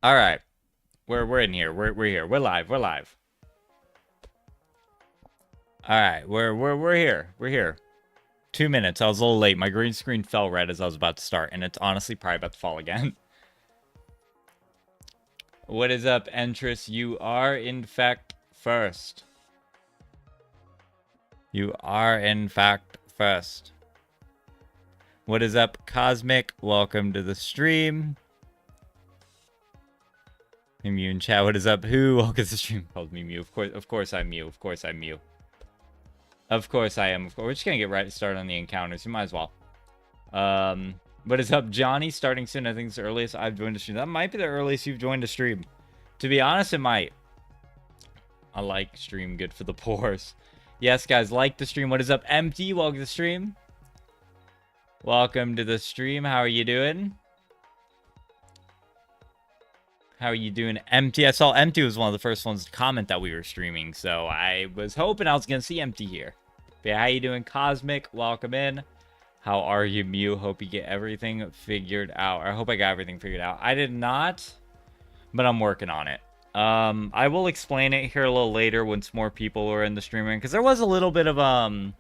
All right, we're in here. We're here. We're live. We're live. All right, we're here. We're here. 2 minutes. I was a little late. My green screen fell red as I was about to start, and it's honestly probably about to fall again. What is up, Entrus? You are in fact first. You are in fact first. What is up, Cosmic? Welcome to the stream. Immune chat. What is up? Who? Welcome to the stream. Called me Mew. Of course I'm Mew. Of course I'm Mew. Of course I am. Of course. We're just gonna get right started on the encounters. You might as well. What is up, Johnny? Starting soon. I think it's the earliest I've joined a stream. That might be the earliest you've joined a stream. To be honest, it might. I like stream. Good for the pores. Yes, guys, like the stream. What is up, Empty? Welcome to the stream. Welcome to the stream. How are you doing? How are you doing, Empty? I saw Empty was one of the first ones to comment that we were streaming, so I was hoping I was gonna see Empty here. But yeah, how you doing, Cosmic? Welcome in. How are you, Mew? Hope you get everything figured out. I hope I got everything figured out. I did not, but I'm working on it. I will explain it here a little later once more people are in the streaming, because there was a little bit of I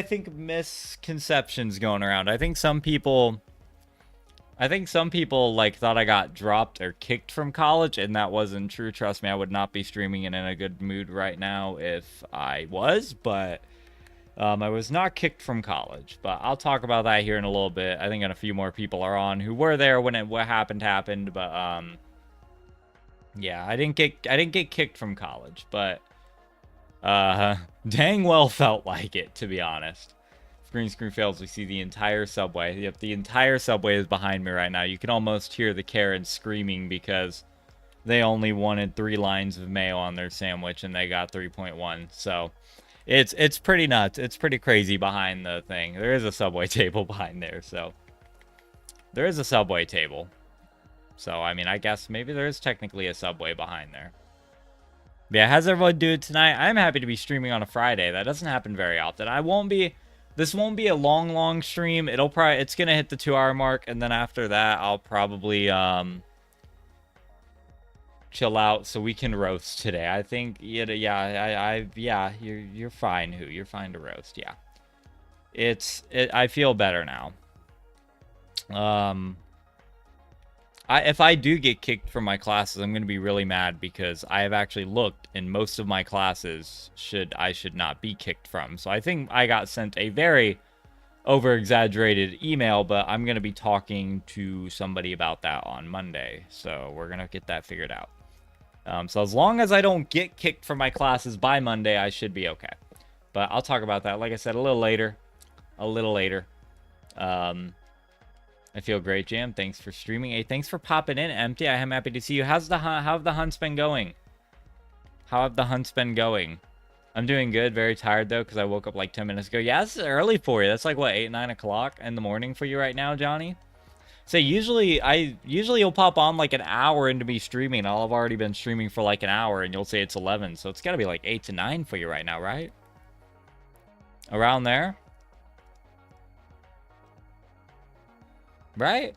think misconceptions going around. I think some people like thought I got dropped or kicked from college, and that wasn't true. Trust me, I would not be streaming and in a good mood right now if I was, but I was not kicked from college. But I'll talk about that here in a little bit. I think a few more people are on who were there when what happened, but yeah, I didn't get kicked from college, but dang well felt like it, to be honest. Green screen fails, we see the entire subway. Yep, the entire subway is behind me right now. You can almost hear the Karens screaming because they only wanted 3 lines of mayo on their sandwich and they got 3.1. So it's pretty nuts. It's pretty crazy behind the thing. There is a subway table behind there, so there is a subway table. So I mean, I guess maybe there is technically a subway behind there. But yeah, how's everyone doing tonight? I'm happy to be streaming on a Friday. That doesn't happen very often. This won't be a long stream. It's gonna hit the 2-hour mark, and then after that, I'll probably chill out so we can roast today. I think yeah, you're fine. You're fine to roast. Yeah, I feel better now. If I do get kicked from my classes, I'm gonna be really mad because I have actually looked in most of my classes I should not be kicked from. So I think I got sent a very over-exaggerated email, but I'm gonna be talking to somebody about that on Monday. So we're gonna get that figured out. So as long as I don't get kicked from my classes by Monday, I should be okay. But I'll talk about that, like I said, a little later. I feel great, Jam. Thanks for streaming. Hey, thanks for popping in, Empty. I am happy to see you. How have the hunts been going? How have the hunts been going? I'm doing good. Very tired, though, because I woke up like 10 minutes ago. Yeah, this is early for you. That's like, what, 8, 9 o'clock in the morning for you right now, Johnny? So usually you'll pop on like an hour into me streaming. I'll have already been streaming for like an hour, and you'll say it's 11. So it's got to be like 8 to 9 for you right now, right? Around there? Right?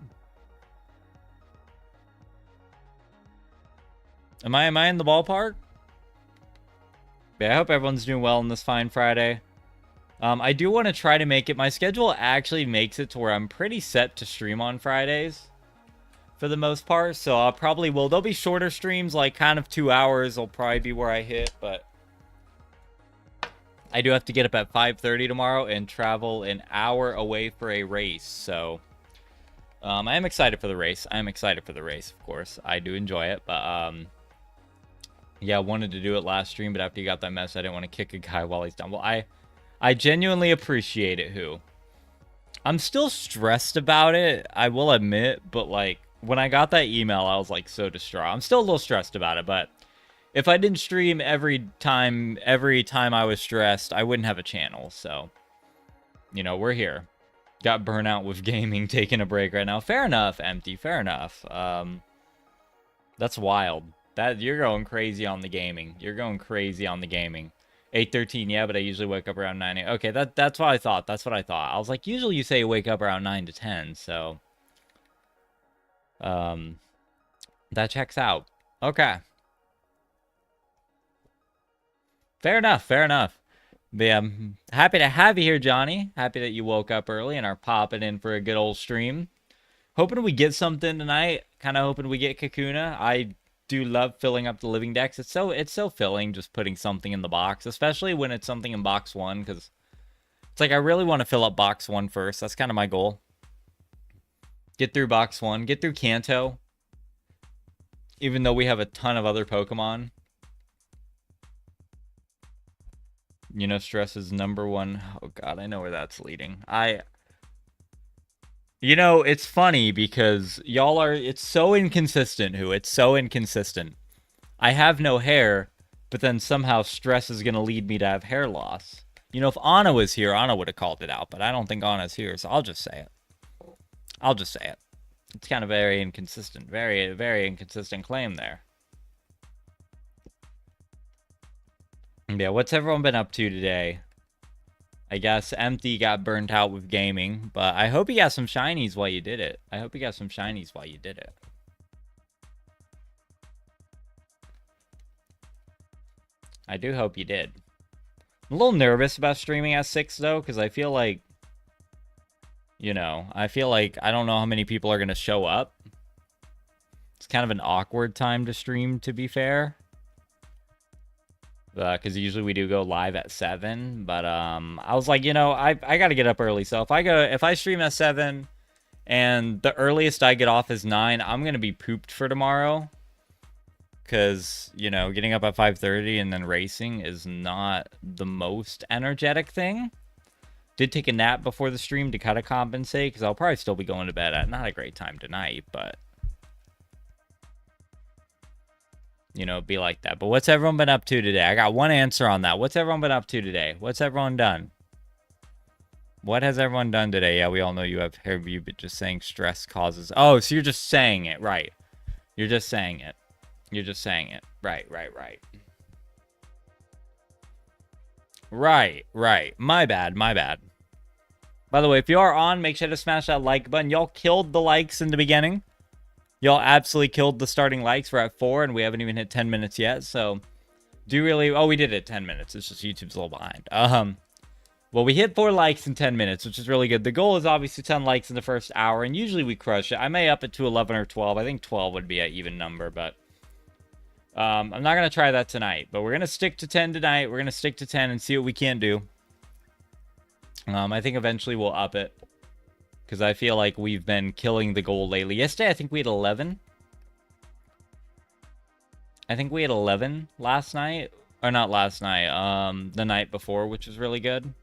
Am I in the ballpark? Yeah, I hope everyone's doing well on this fine Friday. I do want to try to make it. My schedule actually makes it to where I'm pretty set to stream on Fridays for the most part. So I'll probably will. There'll be shorter streams, like kind of 2 hours. Will probably be where I hit, but I do have to get up at 5:30 tomorrow and travel an hour away for a race. So I am excited for the race. Of course. I do enjoy it, but yeah, I wanted to do it last stream, but after you got that mess, I didn't want to kick a guy while he's down. Well, I genuinely appreciate it, Who. I'm still stressed about it, I will admit, but like when I got that email, I was like so distraught. I'm still a little stressed about it, but if I didn't stream every time I was stressed, I wouldn't have a channel. So, you know, we're here. Got burnout with gaming, taking a break right now. Fair enough, Empty. Fair enough. That's wild. That you're going crazy on the gaming. 8:13, yeah, but I usually wake up around 9. Okay, that's what I thought. I was like, usually you say you wake up around 9 to 10, so Um, that checks out. Okay. Fair enough. Fair enough. But yeah, I'm happy to have you here, Johnny. Happy that you woke up early and are popping in for a good old stream. Hoping we get something tonight. Kind of hoping we get Kakuna. I do love filling up the living decks. It's so filling just putting something in the box, especially when it's something in box one, because it's like I really want to fill up box one first. That's kind of my goal. Get through box one, get through Kanto, even though we have a ton of other Pokemon. You know, stress is number one. Oh god, I know where that's leading. You know, it's funny because y'all are, it's so inconsistent, it's so inconsistent. I have no hair, but then somehow stress is going to lead me to have hair loss. You know, if Anna was here, Anna would have called it out, but I don't think Anna's here, so I'll just say it. I'll just say it. It's kind of very inconsistent. Very, very inconsistent claim there. Yeah, what's everyone been up to today? I guess Empty got burnt out with gaming, but I hope you got some shinies while you did it. I hope you got some shinies while you did it. I do hope you did. I'm a little nervous about streaming at 6, though, because I feel like, you know, I don't know how many people are going to show up. It's kind of an awkward time to stream, to be fair. Because usually we do go live at 7, but I was like, you know, I got to get up early. So if I stream at 7 and the earliest I get off is 9, I'm going to be pooped for tomorrow. Because, you know, getting up at 5:30 and then racing is not the most energetic thing. Did take a nap before the stream to kind of compensate, because I'll probably still be going to bed at not a great time tonight, but you know, be like that. But what's everyone been up to today? I got one answer on that. What's everyone been up to today? What's everyone done? What has everyone done today? Yeah, we all know you have you been just saying stress causes. Oh, so you're just saying it, right? You're just saying it. You're just saying it. Right. Right. My bad. By the way, if you are on, make sure to smash that like button. Y'all killed the likes in the beginning. Y'all absolutely killed the starting likes. We're at 4, and we haven't even hit 10 minutes yet. So, do really... Oh, we did it 10 minutes. It's just YouTube's a little behind. Well, we hit 4 likes in 10 minutes, which is really good. The goal is obviously 10 likes in the first hour, and usually we crush it. I may up it to 11 or 12. I think 12 would be an even number, but... I'm not going to try that tonight, but we're going to stick to 10 tonight. We're going to stick to 10 and see what we can do. I think eventually we'll up it, because I feel like we've been killing the goal lately. Yesterday, I think we had 11. I think we had 11 last night. Or not last night, the night before, which was really good.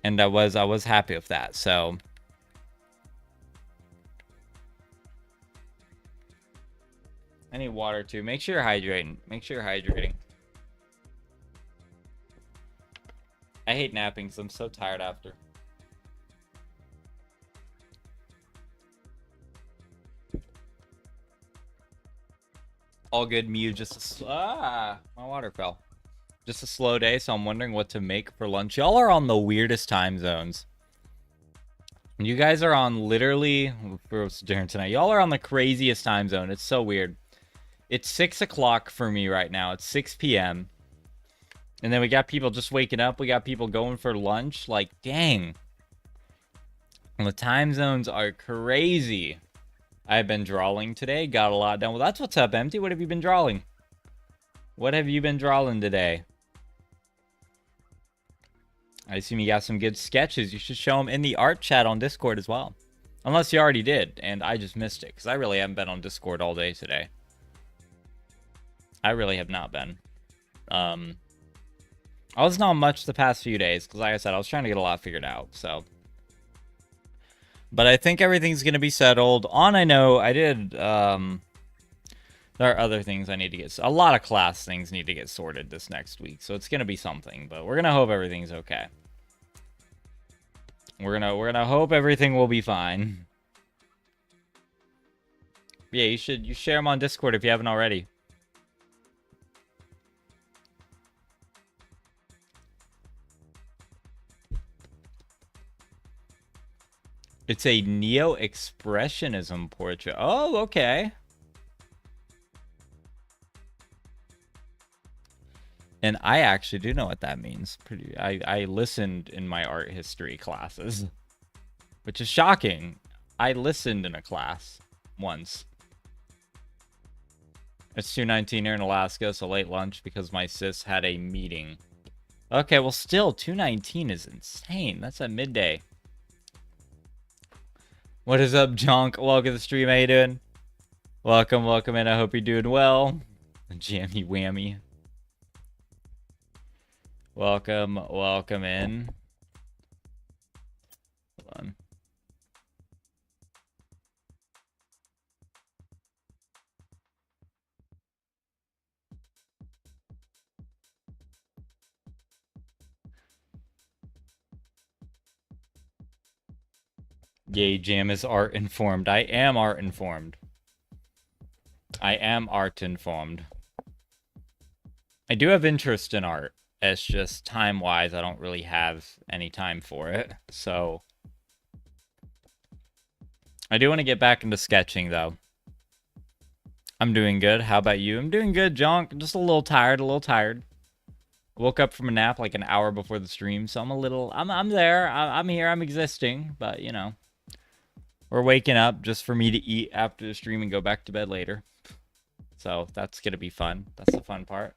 And I was happy with that, so... I need water, too. Make sure you're hydrating. I hate napping, so I'm so tired after. All good, Mew. Just my water fell. Just a slow day, so I'm wondering what to make for lunch. Y'all are on the weirdest time zones. You guys are on literally for dinner tonight. Y'all are on the craziest time zone. It's so weird. It's 6 o'clock for me right now. It's 6 p.m. And then we got people just waking up. We got people going for lunch. Like, dang. And the time zones are crazy. I've been drawing today. Got a lot done. Well, that's what's up, Empty. What have you been drawing? What have you been drawing today? I assume you got some good sketches. You should show them in the art chat on Discord as well. Unless you already did, and I just missed it. Because I really haven't been on Discord all day today. I really have not been. I was not much the past few days. Because like I said, I was trying to get a lot figured out. So... But I think everything's going to be settled. I know I did, there are other things I need to get, a lot of class things need to get sorted this next week. So it's going to be something, but we're going to hope everything's okay. We're going to hope everything will be fine. Yeah, you share them on Discord if you haven't already. It's a neo-expressionism portrait. Oh, okay. And I actually do know what that means. I listened in my art history classes, which is shocking. I listened in a class once. It's 2:19 here in Alaska, so late lunch because my sis had a meeting. Okay, well still, 2:19 is insane. That's at midday. What is up, Jonk? Welcome to the stream. How you doing? Welcome in. I hope you're doing well. Jammy whammy. Welcome in. Hold on. Yay, Jam is art informed. I am art informed. I am art informed. I do have interest in art. It's just time-wise, I don't really have any time for it. So I do want to get back into sketching, though. I'm doing good. How about you? I'm doing good, Jonk. Just a little tired, Woke up from a nap like an hour before the stream, so I'm I'm there. I'm here. I'm existing, but you know, we're waking up just for me to eat after the stream and go back to bed later. So that's gonna be fun. That's the fun part.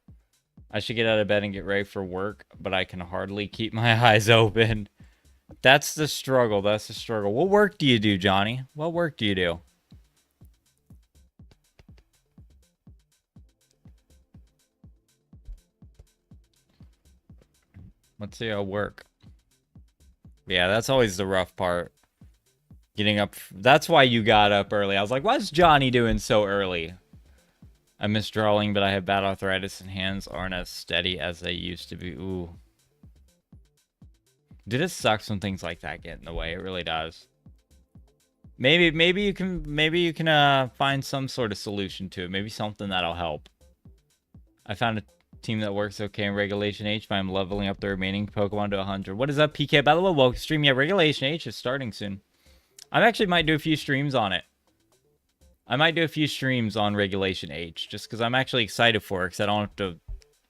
I should get out of bed and get ready for work, but I can hardly keep my eyes open. That's the struggle. That's the struggle. What work do you do, Johnny? What work do you do? Let's see how work. Yeah, that's always the rough part. Getting up. That's why you got up early. I was like, why's Johnny doing so early? I miss drawing, but I have bad arthritis and hands aren't as steady as they used to be. Ooh. Dude, it sucks when things like that get in the way. It really does. Maybe you can find some sort of solution to it. Maybe something that'll help. I found a team that works okay in Regulation H, but I'm leveling up the remaining Pokemon to 100. What is up, PK? By the way, welcome stream. Yeah, Regulation H is starting soon. I actually might do a few streams on it. I might do a few streams on Regulation H, just because I'm actually excited for it, because I don't have to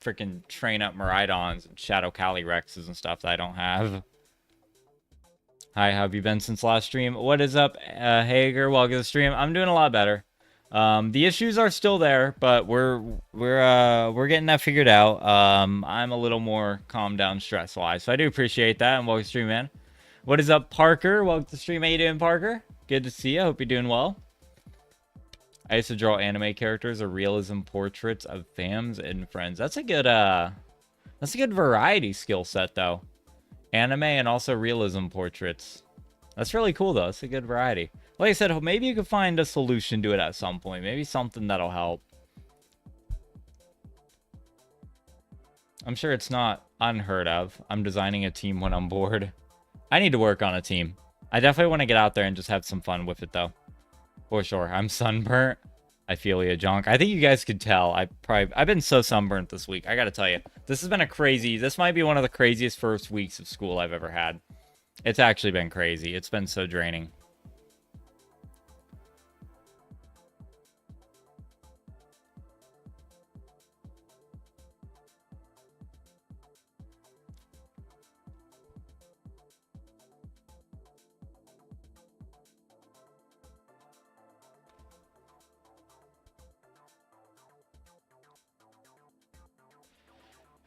freaking train up Miraidons and Shadow Calyrexes and stuff that I don't have. Hi, how have you been since last stream? What is up, Hager? Welcome to the stream. I'm doing a lot better. The issues are still there, but we're getting that figured out. I'm a little more calmed down stress-wise, so I do appreciate that. And welcome to the stream, man. What is up, Parker? Welcome to the stream. How you doing, Parker? Good to see you. Hope you're doing well. I used to draw anime characters or realism portraits of fams and friends. That's a good variety skill set, though. Anime and also realism portraits. That's really cool, though. It's a good variety. Like I said, maybe you could find a solution to it at some point. Maybe something that'll help. I'm sure it's not unheard of. I'm designing a team when I'm bored. I need to work on a team. I definitely want to get out there and just have some fun with it, though. For sure. I'm sunburnt. I feel you, Jonk. I think you guys could tell. I've been so sunburnt this week. I gotta tell you. This has been this might be one of the craziest first weeks of school I've ever had. It's actually been crazy. It's been so draining.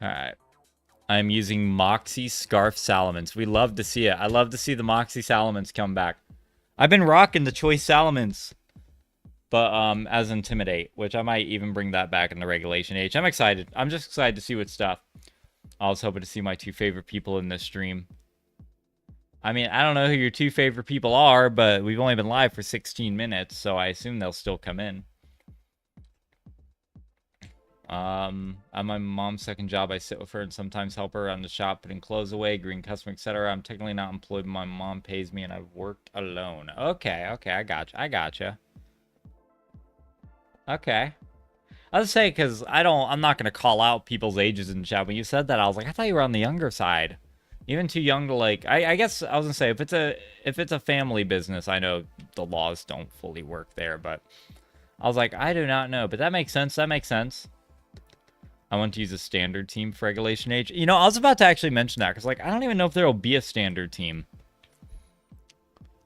Alright. I'm using Moxie Scarf Salamence. We love to see it. I love to see the Moxie Salamence come back. I've been rocking the Choice Salamence. But as Intimidate, which I might even bring that back in the Regulation H. I'm excited. I'm just excited to see what stuff. I was hoping to see my two favorite people in this stream. I mean, I don't know who your two favorite people are, but we've only been live for 16 minutes, so I assume they'll still come in. At my mom's second job, I sit with her and sometimes help her around the shop, putting clothes away, greeting customer, etc. I'm technically not employed, but my mom pays me, and I've worked alone. Okay, I gotcha. Okay. I was say because I'm not gonna call out people's ages in chat. When you said that, I was like, I thought you were on the younger side. Even too young to like. I guess I was gonna say if it's a family business, I know the laws don't fully work there, but I was like, I do not know, but that makes sense. That makes sense. I want to use a standard team for regulation age. You know, I was about to actually mention that because like I don't even know if there will be a standard team.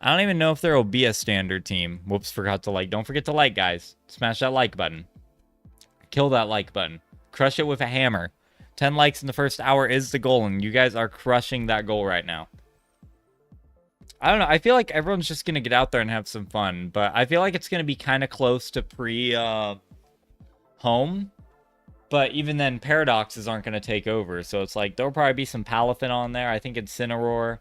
I don't even know if there will be a standard team. Whoops, forgot to like. Don't forget to like, guys. Smash that like button. Kill that like button. Crush it with a hammer. 10 likes in the first hour is the goal, and you guys are crushing that goal right now. I don't know. I feel like everyone's just going to get out there and have some fun, but I feel like it's going to be kind of close to home. But even then, paradoxes aren't going to take over, so it's like there'll probably be some Palafin on there. I think Incineroar,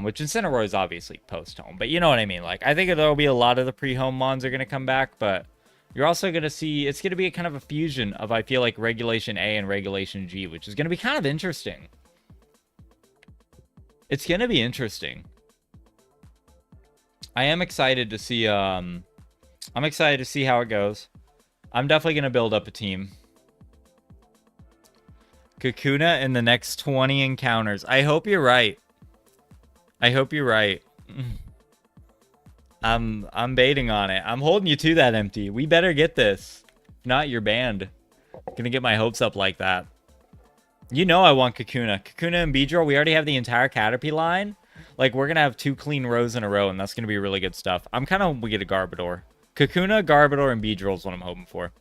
which Incineroar is obviously post-home, but you know what I mean. Like, I think there'll be a lot of the pre-home mons are going to come back, but you're also going to see, it's going to be a kind of a fusion of, I feel like, Regulation A and Regulation G, which is going to be kind of interesting. It's going to be interesting. I am excited to see, I'm excited to see how it goes. I'm definitely going to build up a team. Kakuna in the next 20 encounters. I hope you're right. I hope you're right. I'm baiting on it. I'm holding you to that, Empty. We better get this. If not, you're banned. Gonna get my hopes up like that. You know I want Kakuna. Kakuna and Beedrill, we already have the entire Caterpie line. Like, we're gonna have 2 clean rows in a row, and that's gonna be really good stuff. I'm kind of hoping we get a Garbodor. Kakuna, Garbodor, and Beedrill is what I'm hoping for.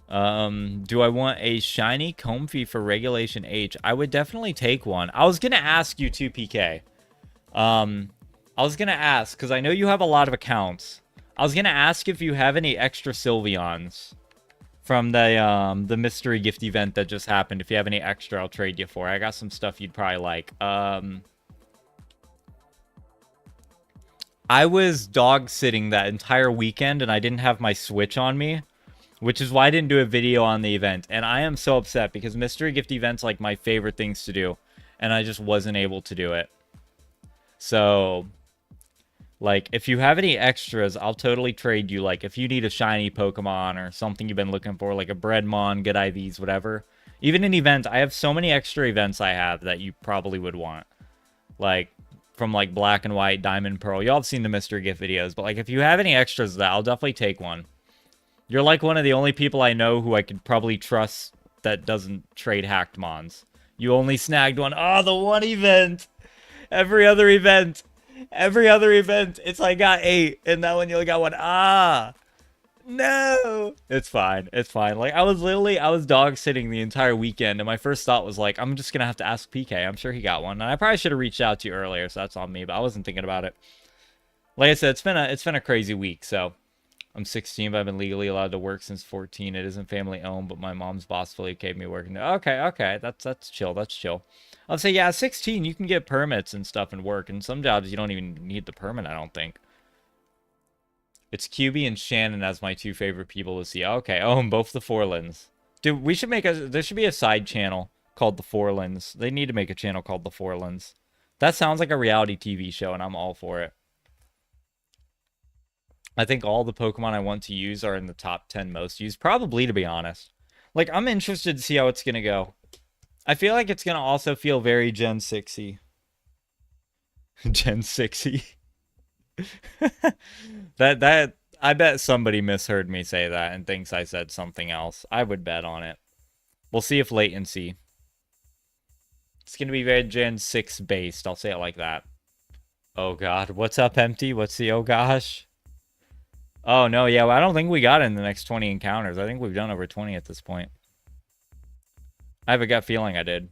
Do I want a shiny Comfey for Regulation H? I would definitely take one. I was gonna ask you too, PK. I was going to ask, because I know you have a lot of accounts. I was going to ask if you have any extra Sylveons from the mystery gift event that just happened. If you have any extra, I'll trade you for. I got some stuff you'd probably like. I was dog sitting that entire weekend, and I didn't have my Switch on me, which is why I didn't do a video on the event. And I am so upset, because mystery gift events like my favorite things to do, and I just wasn't able to do it. So, like, if you have any extras, I'll totally trade you. Like, if you need a shiny Pokemon or something you've been looking for, like a Breadmon, good IVs, whatever. Even an event, I have so many extra events I have that you probably would want. Like, from like Black and White, Diamond, Pearl. Y'all have seen the mystery gift videos, but like, if you have any extras of that, I'll definitely take one. You're like one of the only people I know who I could probably trust that doesn't trade hacked mons. You only snagged one. Oh, the one event! Every other event, it's like got 8, and that one you only got 1. Ah, no. It's fine. It's fine. Like, I was dog sitting the entire weekend, and my first thought was like, I'm just gonna have to ask PK. I'm sure he got one, and I probably should have reached out to you earlier, so that's on me. But I wasn't thinking about it. Like I said, it's been a crazy week. So I'm 16, but I've been legally allowed to work since 14. It isn't family owned, but my mom's boss fully gave me working. Okay, that's chill. That's chill. I'll say, yeah, 16, you can get permits and stuff and work. And some jobs, you don't even need the permit, I don't think. It's QB and Shannon as my 2 favorite people to see. Okay, oh, and both the Forlands. Dude, we should there should be a side channel called the Forlands. They need to make a channel called the Forlands. That sounds like a reality TV show, and I'm all for it. I think all the Pokemon I want to use are in the top 10 most used. Probably, to be honest. Like, I'm interested to see how it's going to go. I feel like it's going to also feel very Gen 6-y. Gen 6-y. I bet somebody misheard me say that and thinks I said something else. I would bet on it. We'll see if latency. It's going to be very Gen 6 based. I'll say it like that. Oh, God. What's up, Empty? What's the oh, gosh? Oh, no. Yeah, well, I don't think we got it in the next 20 encounters. I think we've done over 20 at this point. I have a gut feeling I did.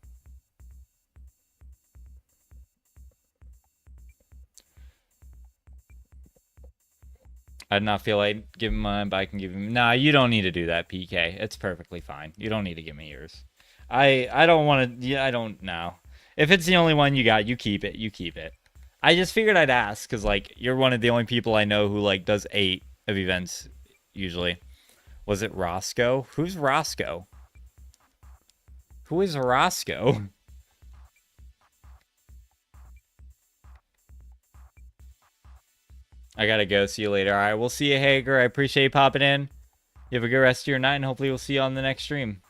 I did not feel like giving mine, but I can give him. Nah, you don't need to do that, PK. It's perfectly fine. You don't need to give me yours. I don't want to. Yeah, I don't know. If it's the only one you got, you keep it. You keep it. I just figured I'd ask because like you're one of the only people I know who like does 8 of events usually. Was it Roscoe? Who's Roscoe? Who is Roscoe? I gotta go. See you later. All right, we'll see you, Hager. I appreciate you popping in. You have a good rest of your night, and hopefully we'll see you on the next stream.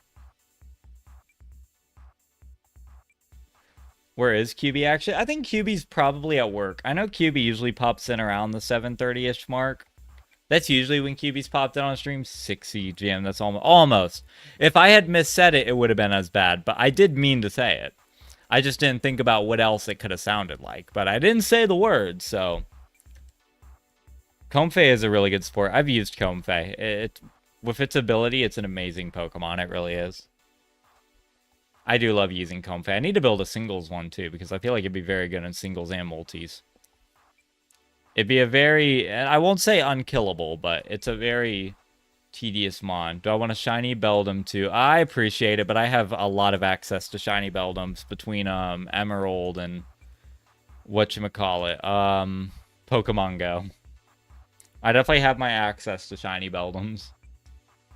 Where is QB actually? I think QB's probably at work. I know QB usually pops in around the 7:30-ish mark. That's usually when QB's popped in on stream. 6 GM. That's almost. If I had missaid it, it would have been as bad. But I did mean to say it. I just didn't think about what else it could have sounded like. But I didn't say the word, so. Comfey is a really good sport. I've used Comfey. With its ability, it's an amazing Pokemon. It really is. I do love using Comfey. I need to build a singles one, too, because I feel like it'd be very good in singles and multis. It'd be a very, I won't say unkillable, but it's a very tedious mon. Do I want a shiny Beldum too? I appreciate it, but I have a lot of access to shiny Beldums between Emerald and whatchamacallit, Pokemon Go. I definitely have my access to shiny Beldums.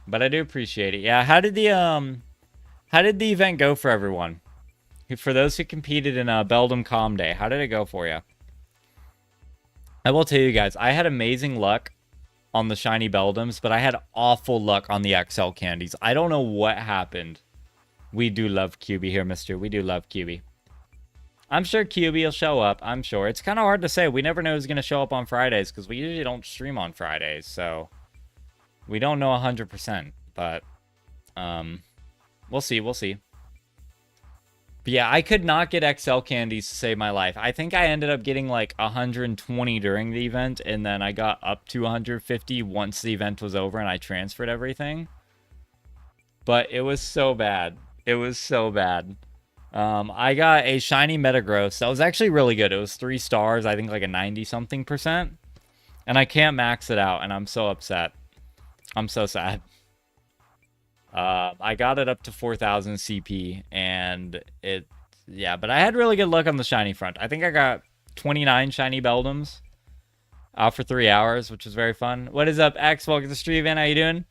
But I do appreciate it. Yeah, how did the event go for everyone? For those who competed in Beldum Com Day, how did it go for you? I will tell you guys, I had amazing luck on the shiny Beldums, but I had awful luck on the XL candies. I don't know what happened. We do love QB here, mister. We do love QB. I'm sure QB will show up. I'm sure. It's kind of hard to say. We never know who's going to show up on Fridays because we usually don't stream on Fridays. So we don't know 100%. But we'll see. We'll see. But yeah, I could not get XL candies to save my life. I think I ended up getting like 120 during the event, and then I got up to 150 once the event was over and I transferred everything. But it was so bad. It was so bad. I got a shiny Metagross. That was actually really good. It was 3 stars, I think like a 90-something%. And I can't max it out, and I'm so upset. I'm so sad. I got it up to 4,000 CP, and yeah, but I had really good luck on the shiny front. I think I got 29 shiny Beldums out for 3 hours, which was very fun. What is up, X? Welcome to the stream, man. How you doing?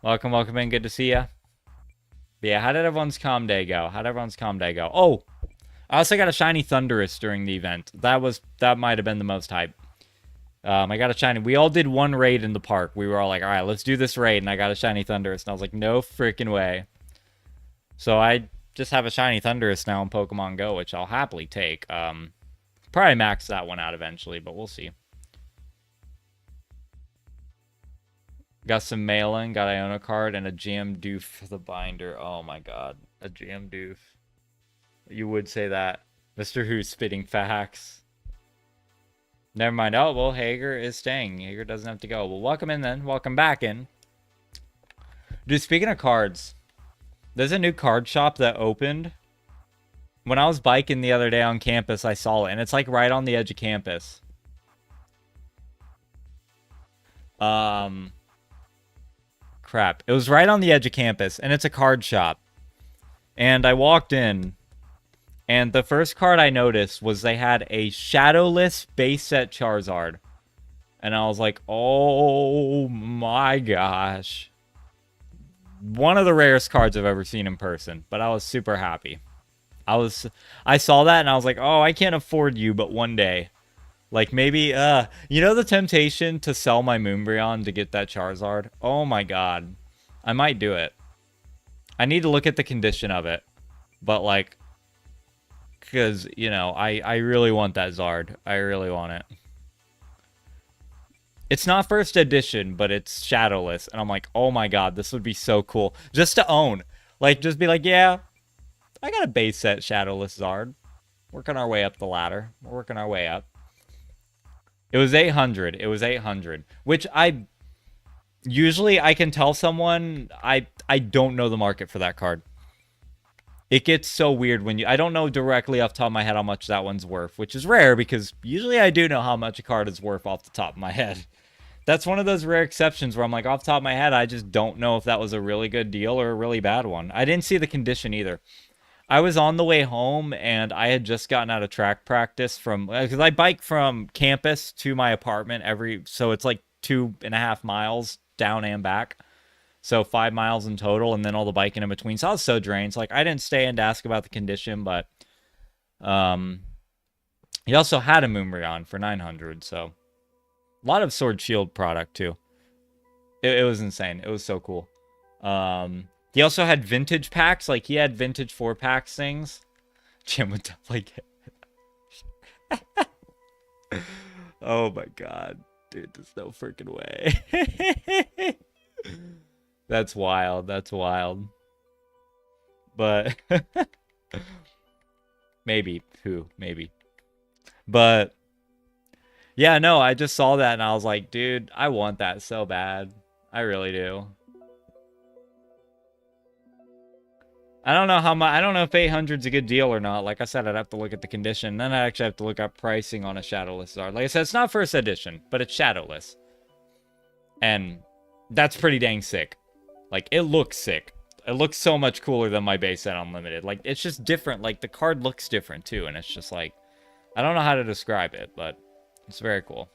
Welcome, welcome in. Good to see ya. But yeah, how did everyone's calm day go? How did everyone's calm day go? Oh, I also got a shiny Thundurus during the event. That might have been the most hype. I got a shiny. We all did one raid in the park. We were all like, all right, let's do this raid. And I got a shiny Thundurus. And I was like, no freaking way. So I just have a shiny Thundurus now in Pokemon Go, which I'll happily take. Probably max that one out eventually, but we'll see. Got some mail-in, got Iona card, and a Jam Doof for the binder. Oh my god. A Jam Doof. You would say that. Mr. Who's spitting facts. Never mind. Oh, well, Hager is staying. Hager doesn't have to go. Well, welcome in then. Welcome back in. Dude, speaking of cards, there's a new card shop that opened. When I was biking the other day on campus, I saw it, and it's like right on the edge of campus. Crap. It was right on the edge of campus, and it's a card shop. And I walked in, and the first card I noticed was they had a Shadowless base set Charizard. And I was like, oh my gosh. One of the rarest cards I've ever seen in person, but I was super happy. I saw that and I was like, oh, I can't afford you, but one day. Like maybe, you know the temptation to sell my Moonbryon to get that Charizard? Oh my god. I might do it. I need to look at the condition of it. But like, because, you know, I really want that Zard. I really want it. It's not first edition, but it's Shadowless. And I'm like, oh my god, this would be so cool. Just to own. Like, just be like, yeah, I got a base set Shadowless Zard. Working our way up the ladder. We're working our way up. It was 800. It was 800. Which usually I can tell someone I don't know the market for that card. It gets so weird when I don't know directly off the top of my head how much that one's worth, which is rare because usually I do know how much a card is worth off the top of my head. That's one of those rare exceptions where I'm like, off the top of my head, I just don't know if that was a really good deal or a really bad one. I didn't see the condition either. I was on the way home and I had just gotten out of track practice because I bike from campus to my apartment so it's like 2.5 miles down and back. So 5 miles in total, and then all the biking in between. So I was so drained. So like I didn't stay in to ask about the condition, but he also had a Moonbryon for 900. So a lot of Sword Shield product too. It was insane. It was so cool. He also had vintage packs. Like he had vintage 4-packs things Jim would definitely get. Oh my god. Dude, there's no freaking way. That's wild. That's wild. But maybe. Who? Maybe. But yeah, no, I just saw that and I was like, dude, I want that so bad. I really do. I don't know how much. I don't know if 800's a good deal or not. Like I said, I'd have to look at the condition. Then I actually have to look up pricing on a Shadowless Zard. Like I said, it's not first edition, but it's Shadowless. And that's pretty dang sick. Like, it looks sick. It looks so much cooler than my base set Unlimited. Like, it's just different. Like, the card looks different, too. And it's just like, I don't know how to describe it, but it's very cool.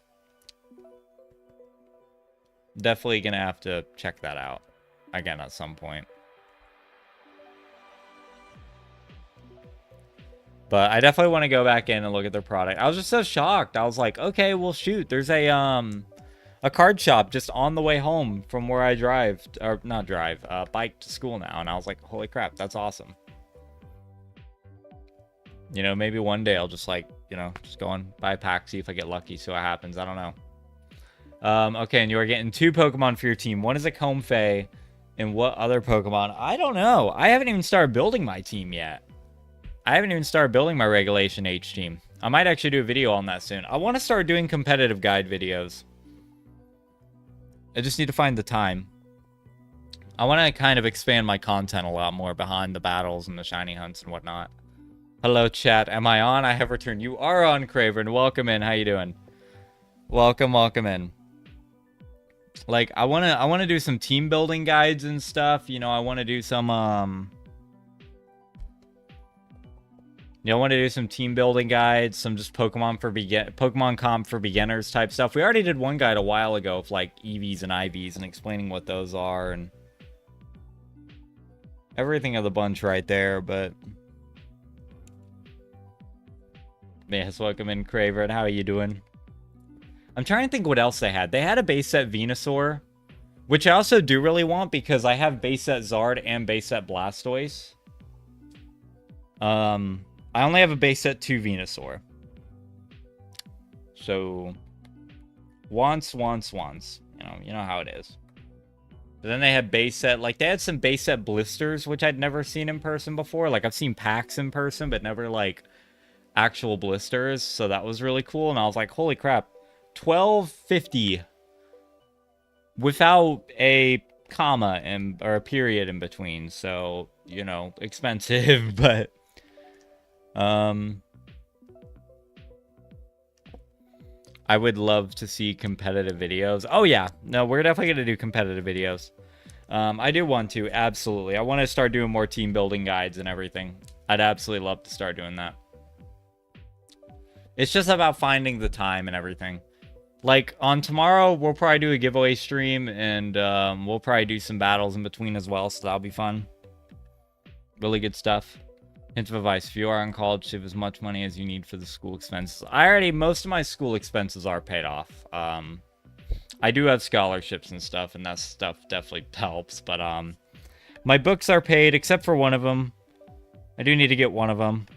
Definitely gonna have to check that out again at some point. But I definitely want to go back in and look at their product. I was just so shocked. I was like, okay, well, shoot. There's a card shop just on the way home from where I drive. Or not drive. Bike to school now. And I was like, holy crap, that's awesome. You know, maybe one day I'll just like, you know, just go and buy a pack, see if I get lucky, see what happens. I don't know. Okay, and you are getting 2 Pokemon for your team. One is a Comfey. And what other Pokemon? I don't know. I haven't even started building my team yet. I haven't even started building my Regulation H team. I might actually do a video on that soon. I want to start doing competitive guide videos. I just need to find the time. I want to kind of expand my content a lot more behind the battles and the shiny hunts and whatnot. Hello, chat. Am I on? I have returned. You are on, Craven. Welcome in. How you doing? Welcome, welcome in. Like, I want to do some team building guides and stuff. You know, I want to do some you know, I want to do some team building guides, some just Pokemon comp for beginners type stuff. We already did one guide a while ago of like EVs and IVs and explaining what those are and everything of the bunch right there, but yes, welcome in, Craven. How are you doing? I'm trying to think what else they had. They had a base set Venusaur, which I also do really want because I have base set Zard and base set Blastoise. I only have a base set 2 Venusaur. So, once. You know how it is. But then they had base set, like, they had some base set blisters, which I'd never seen in person before. Like, I've seen packs in person, but never, like, actual blisters. So that was really cool. And I was like, holy crap. $12.50 without a comma or a period in between. So, you know, expensive, but I would love to see competitive videos. Oh yeah, no, we're definitely gonna do competitive videos. I do want to, absolutely. I want to start doing more team building guides and everything. I'd absolutely love to start doing that. It's just about finding the time and everything. Like, on tomorrow, we'll probably do a giveaway stream, and we'll probably do some battles in between as well, so that'll be fun. Really good stuff. Hint of advice, if you are on college, save as much money as you need for the school expenses. Most of my school expenses are paid off. I do have scholarships and stuff, and that stuff definitely helps, but my books are paid, except for one of them. I do need to get one of them.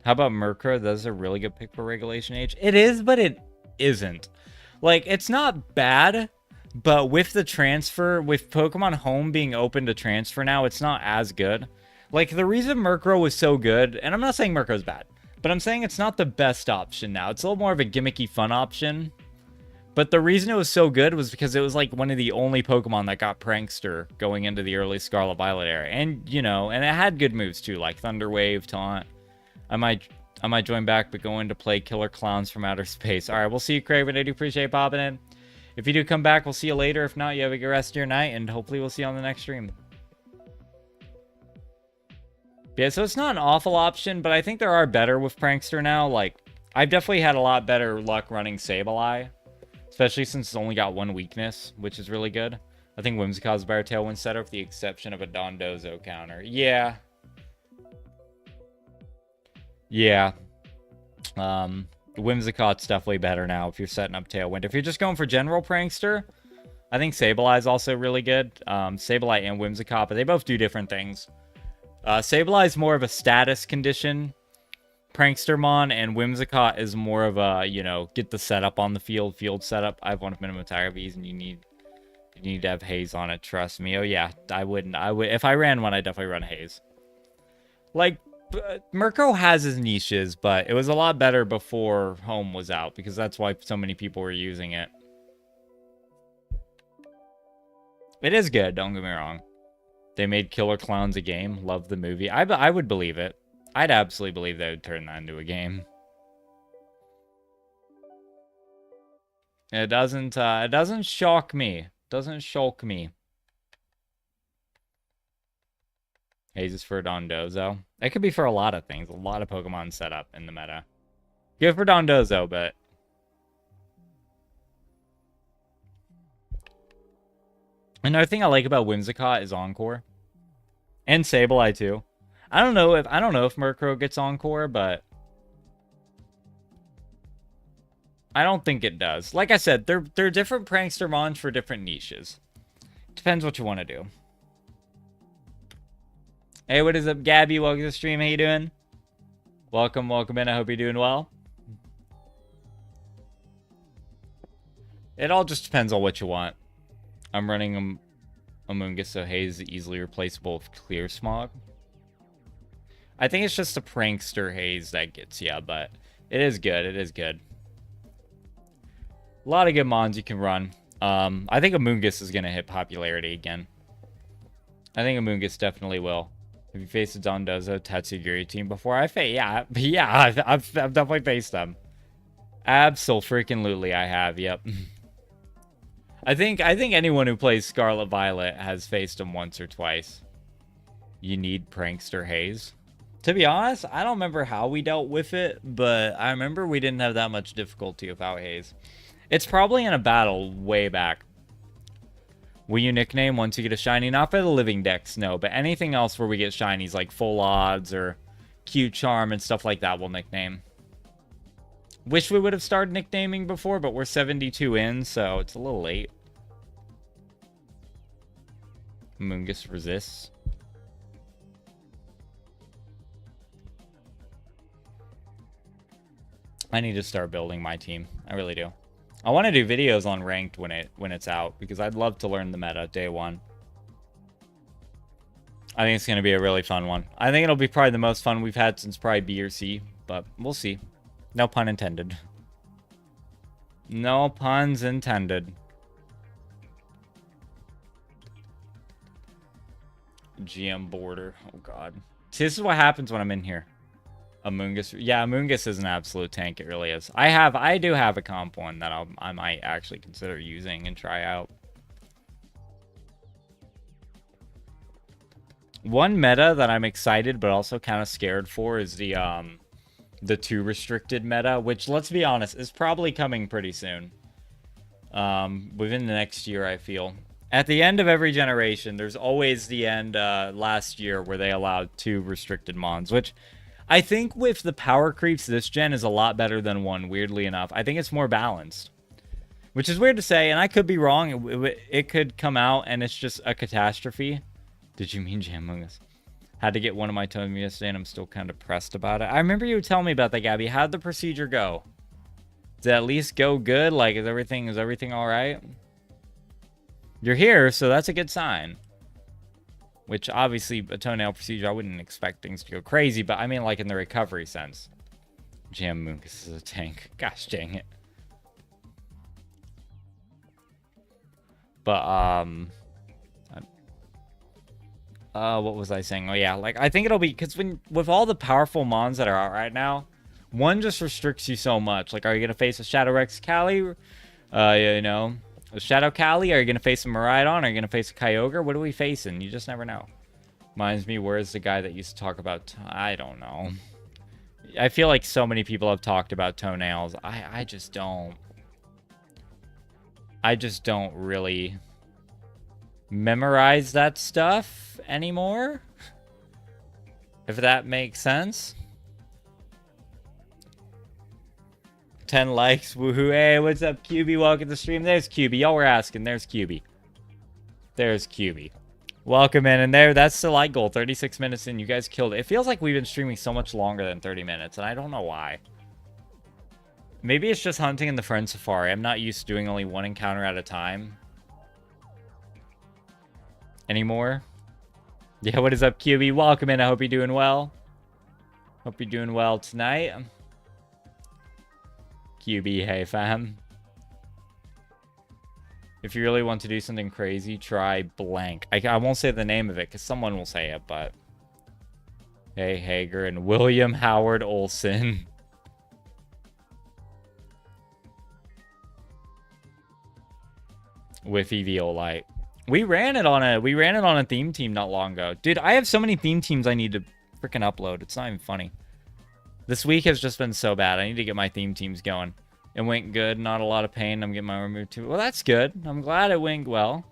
How about Murkrow? That's a really good pick for Regulation H. It is, but it isn't. Like, it's not bad, but with the transfer, with Pokemon Home being open to transfer now, it's not as good. Like, the reason Murkrow was so good, and I'm not saying Murkrow's bad, but I'm saying it's not the best option now. It's a little more of a gimmicky fun option. But the reason it was so good was because it was like one of the only Pokemon that got Prankster going into the early Scarlet Violet era. And, you know, and it had good moves too, like Thunder Wave, Taunt. I might join back, but go in to play Killer Clowns from Outer Space. All right, we'll see you, Craven. I do appreciate popping in. If you do come back, we'll see you later. If not, you have a good rest of your night, and hopefully we'll see you on the next stream. Yeah, so it's not an awful option, but I think there are better with Prankster now. Like, I've definitely had a lot better luck running Sableye, especially since it's only got one weakness, which is really good. I think Whimsica's a better Tailwind setter with the exception of a Dondozo counter. Yeah. Yeah. Whimsicott's definitely better now if you're setting up Tailwind. If you're just going for general Prankster, I think Sableye is also really good. Sableye and Whimsicott, but they both do different things. Sableye more of a status condition. Prankstermon and Whimsicott is more of a, you know, get the setup on the field setup. I have one of minimum tire V's, and you need to have Haze on it, trust me. Oh yeah, I would if I ran one, I'd definitely run Haze. Like, Murkrow has his niches, but it was a lot better before Home was out, because that's why so many people were using it. It is good, don't get me wrong. They made Killer Clowns a game. Love the movie. I would believe it. I'd absolutely believe they would turn that into a game. It doesn't shock me. Doesn't shock me. Haze is for Dondozo. It could be for a lot of things. A lot of Pokemon set up in the meta. Good for Dondozo, but... Another thing I like about Whimsicott is Encore. And Sableye too. I don't know if Murkrow gets Encore, but I don't think it does. Like I said, they're different Prankstermons for different niches. Depends what you want to do. Hey, what is up, Gabby? Welcome to the stream. How you doing? Welcome in. I hope you're doing well. It all just depends on what you want. I'm running Amoonguss, so Haze is easily replaceable with Clear Smog. I think it's just a prankster Haze that gets you, but it is good. It is good. A lot of good mons you can run. I think Amoonguss is going to hit popularity again. I think Amoonguss definitely will. Have you faced a Dondozo Tatsugiri team before? I've definitely faced them. Absolutely, I have. Yep. I think anyone who plays Scarlet Violet has faced them once or twice. You need Prankster Haze. To be honest, I don't remember how we dealt with it, but I remember we didn't have that much difficulty without Haze. It's probably in a battle way back. Will you nickname once you get a shiny? Not for the living decks, no, but anything else where we get shinies like Full Odds or Q-Charm and stuff like that we'll nickname. Wish we would have started nicknaming before, but we're 72 in, so it's a little late. Amoonguss resists. I need to start building my team. I really do. I want to do videos on ranked when it's out, because I'd love to learn the meta day one. I think it's going to be a really fun one. I think it'll be probably the most fun we've had since probably B or C, but we'll see. No pun intended. No puns intended. GM border. Oh, God. See, this is what happens when I'm in here. Amoonguss. Yeah, Amoonguss is an absolute tank. It really is. I do have a comp one that I might actually consider using and try out. One meta that I'm excited but also kind of scared for is the 2 restricted meta, which, let's be honest, is probably coming pretty soon. Within the next year, I feel. At the end of every generation, there's always the end last year where they allowed 2 restricted mons, which I think with the power creeps this gen is a lot better than 1, weirdly enough. I think it's more balanced. Which is weird to say, and I could be wrong. It could come out and it's just a catastrophe. Did you mean Jamungus? Had to get one of my tomes yesterday, and I'm still kind of pressed about it. I remember you telling me about that, Gabby. How'd the procedure go? Did it at least go good? Like, is everything all right? You're here, so that's a good sign. Which, obviously, a toenail procedure, I wouldn't expect things to go crazy, but I mean, like, in the recovery sense. Jamungus is a tank. Gosh dang it. But, what was I saying? Oh, yeah, like, I think it'll be, because with all the powerful mons that are out right now, one just restricts you so much. Like, are you going to face a Shadow Rex Cali? You know, a Shadow Cali? Are you going to face a Miraidon? Are you going to face a Kyogre? What are we facing? You just never know. Reminds me, where's the guy that used to talk about... I don't know. I feel like so many people have talked about toenails. I just don't... I just don't really memorize that stuff anymore. If that makes sense. 10 likes, woohoo. Hey, what's up, QB? Welcome to the stream. There's QB. Y'all were asking. There's QB. There's QB. Welcome in. And there, that's the like goal. 36 minutes in. You guys killed it. It feels like we've been streaming so much longer than 30 minutes, and I don't know why. Maybe it's just hunting in the friend safari. I'm not used to doing only one encounter at a time anymore. Yeah, what is up, QB? Welcome in. I hope you're doing well. Hope you're doing well tonight. QB, hey fam. If you really want to do something crazy, try blank. I won't say the name of it because someone will say it, but... Hey, Hager and William Howard Olson. With Eviolite. We ran it on a theme team not long ago. Dude, I have so many theme teams I need to freaking upload. It's not even funny. This week has just been so bad. I need to get my theme teams going. It went good. Not a lot of pain. I'm getting my removed too. Well, that's good. I'm glad it went well.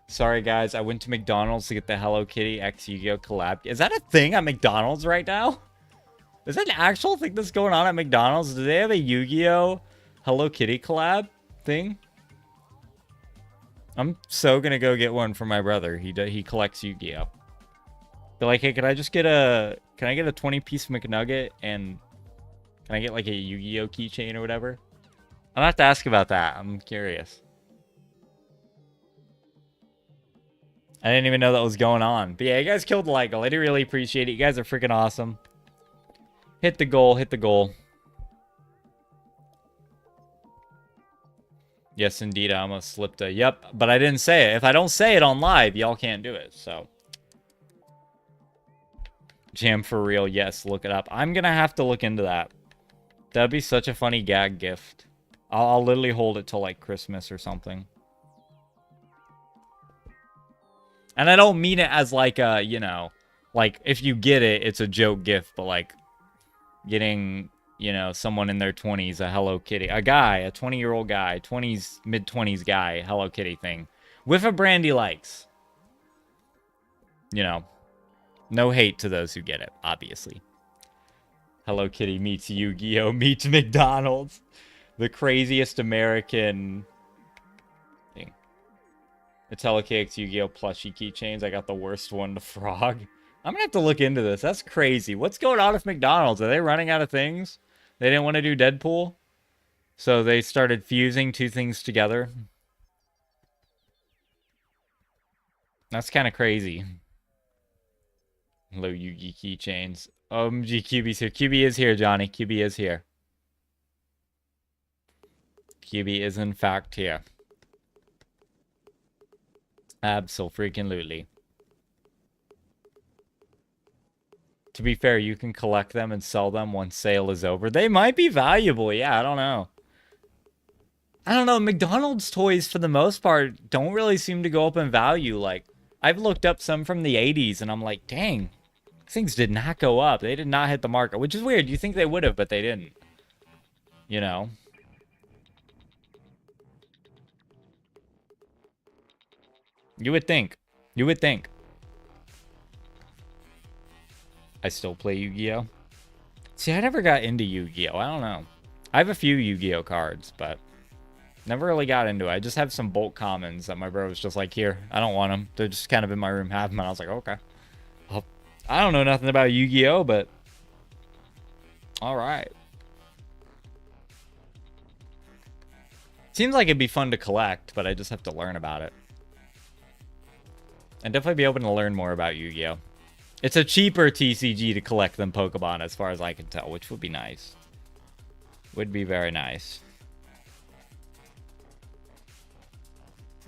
Sorry, guys. I went to McDonald's to get the Hello Kitty X Yu-Gi-Oh collab. Is that a thing at McDonald's right now? Is that an actual thing that's going on at McDonald's? Do they have a Yu-Gi-Oh Hello Kitty collab thing? I'm so gonna go get one for my brother. He collects Yu-Gi-Oh. They're like, hey, can I get a 20-piece McNugget and can I get like a Yu-Gi-Oh keychain or whatever? I'll have to ask about that. I'm curious. I didn't even know that was going on. But yeah, you guys killed the like goal. I do really appreciate it. You guys are freaking awesome. Hit the goal. Hit the goal. Yes, indeed. I almost slipped a yep, but I didn't say it. If I don't say it on live, y'all can't do it. So. Jam for real. Yes, look it up. I'm going to have to look into that. That'd be such a funny gag gift. I'll literally hold it till like Christmas or something. And I don't mean it as like a, you know, like if you get it, it's a joke gift, but like getting, you know, someone in their 20s a Hello Kitty, a 20-year-old guy, mid-20s guy, Hello Kitty thing with a brand he likes. You know, no hate to those who get it, obviously. Hello Kitty meets Yu-Gi-Oh! Meets McDonald's. The craziest American thing. It's Hello KX Yu-Gi-Oh! Plushie keychains. I got the worst one, the frog. I'm gonna have to look into this. That's crazy. What's going on with McDonald's? Are they running out of things? They didn't want to do Deadpool? So they started fusing two things together. That's kind of crazy. Low Yugi keychains. OMG, QB's here. QB is here, Johnny. QB is here. QB is in fact here. Absolutely. To be fair, you can collect them and sell them once sale is over. They might be valuable. Yeah, I don't know. I don't know. McDonald's toys, for the most part, don't really seem to go up in value. Like, I've looked up some from the 80s, and I'm like, dang. Things did not go up. They did not hit the market, which is weird. You think they would have, but they didn't. You know? You would think. You would think. I still play Yu-Gi-Oh! See, I never got into Yu-Gi-Oh! I don't know. I have a few Yu-Gi-Oh! Cards, but never really got into it. I just have some bulk commons that my bro was just like, here, I don't want them. They're just kind of in my room. Have them. And I was like, okay. Well, I don't know nothing about Yu-Gi-Oh! But all right. Seems like it'd be fun to collect, but I just have to learn about it. And definitely be open to learn more about Yu-Gi-Oh! It's a cheaper TCG to collect than Pokemon, as far as I can tell, which would be nice. Would be very nice.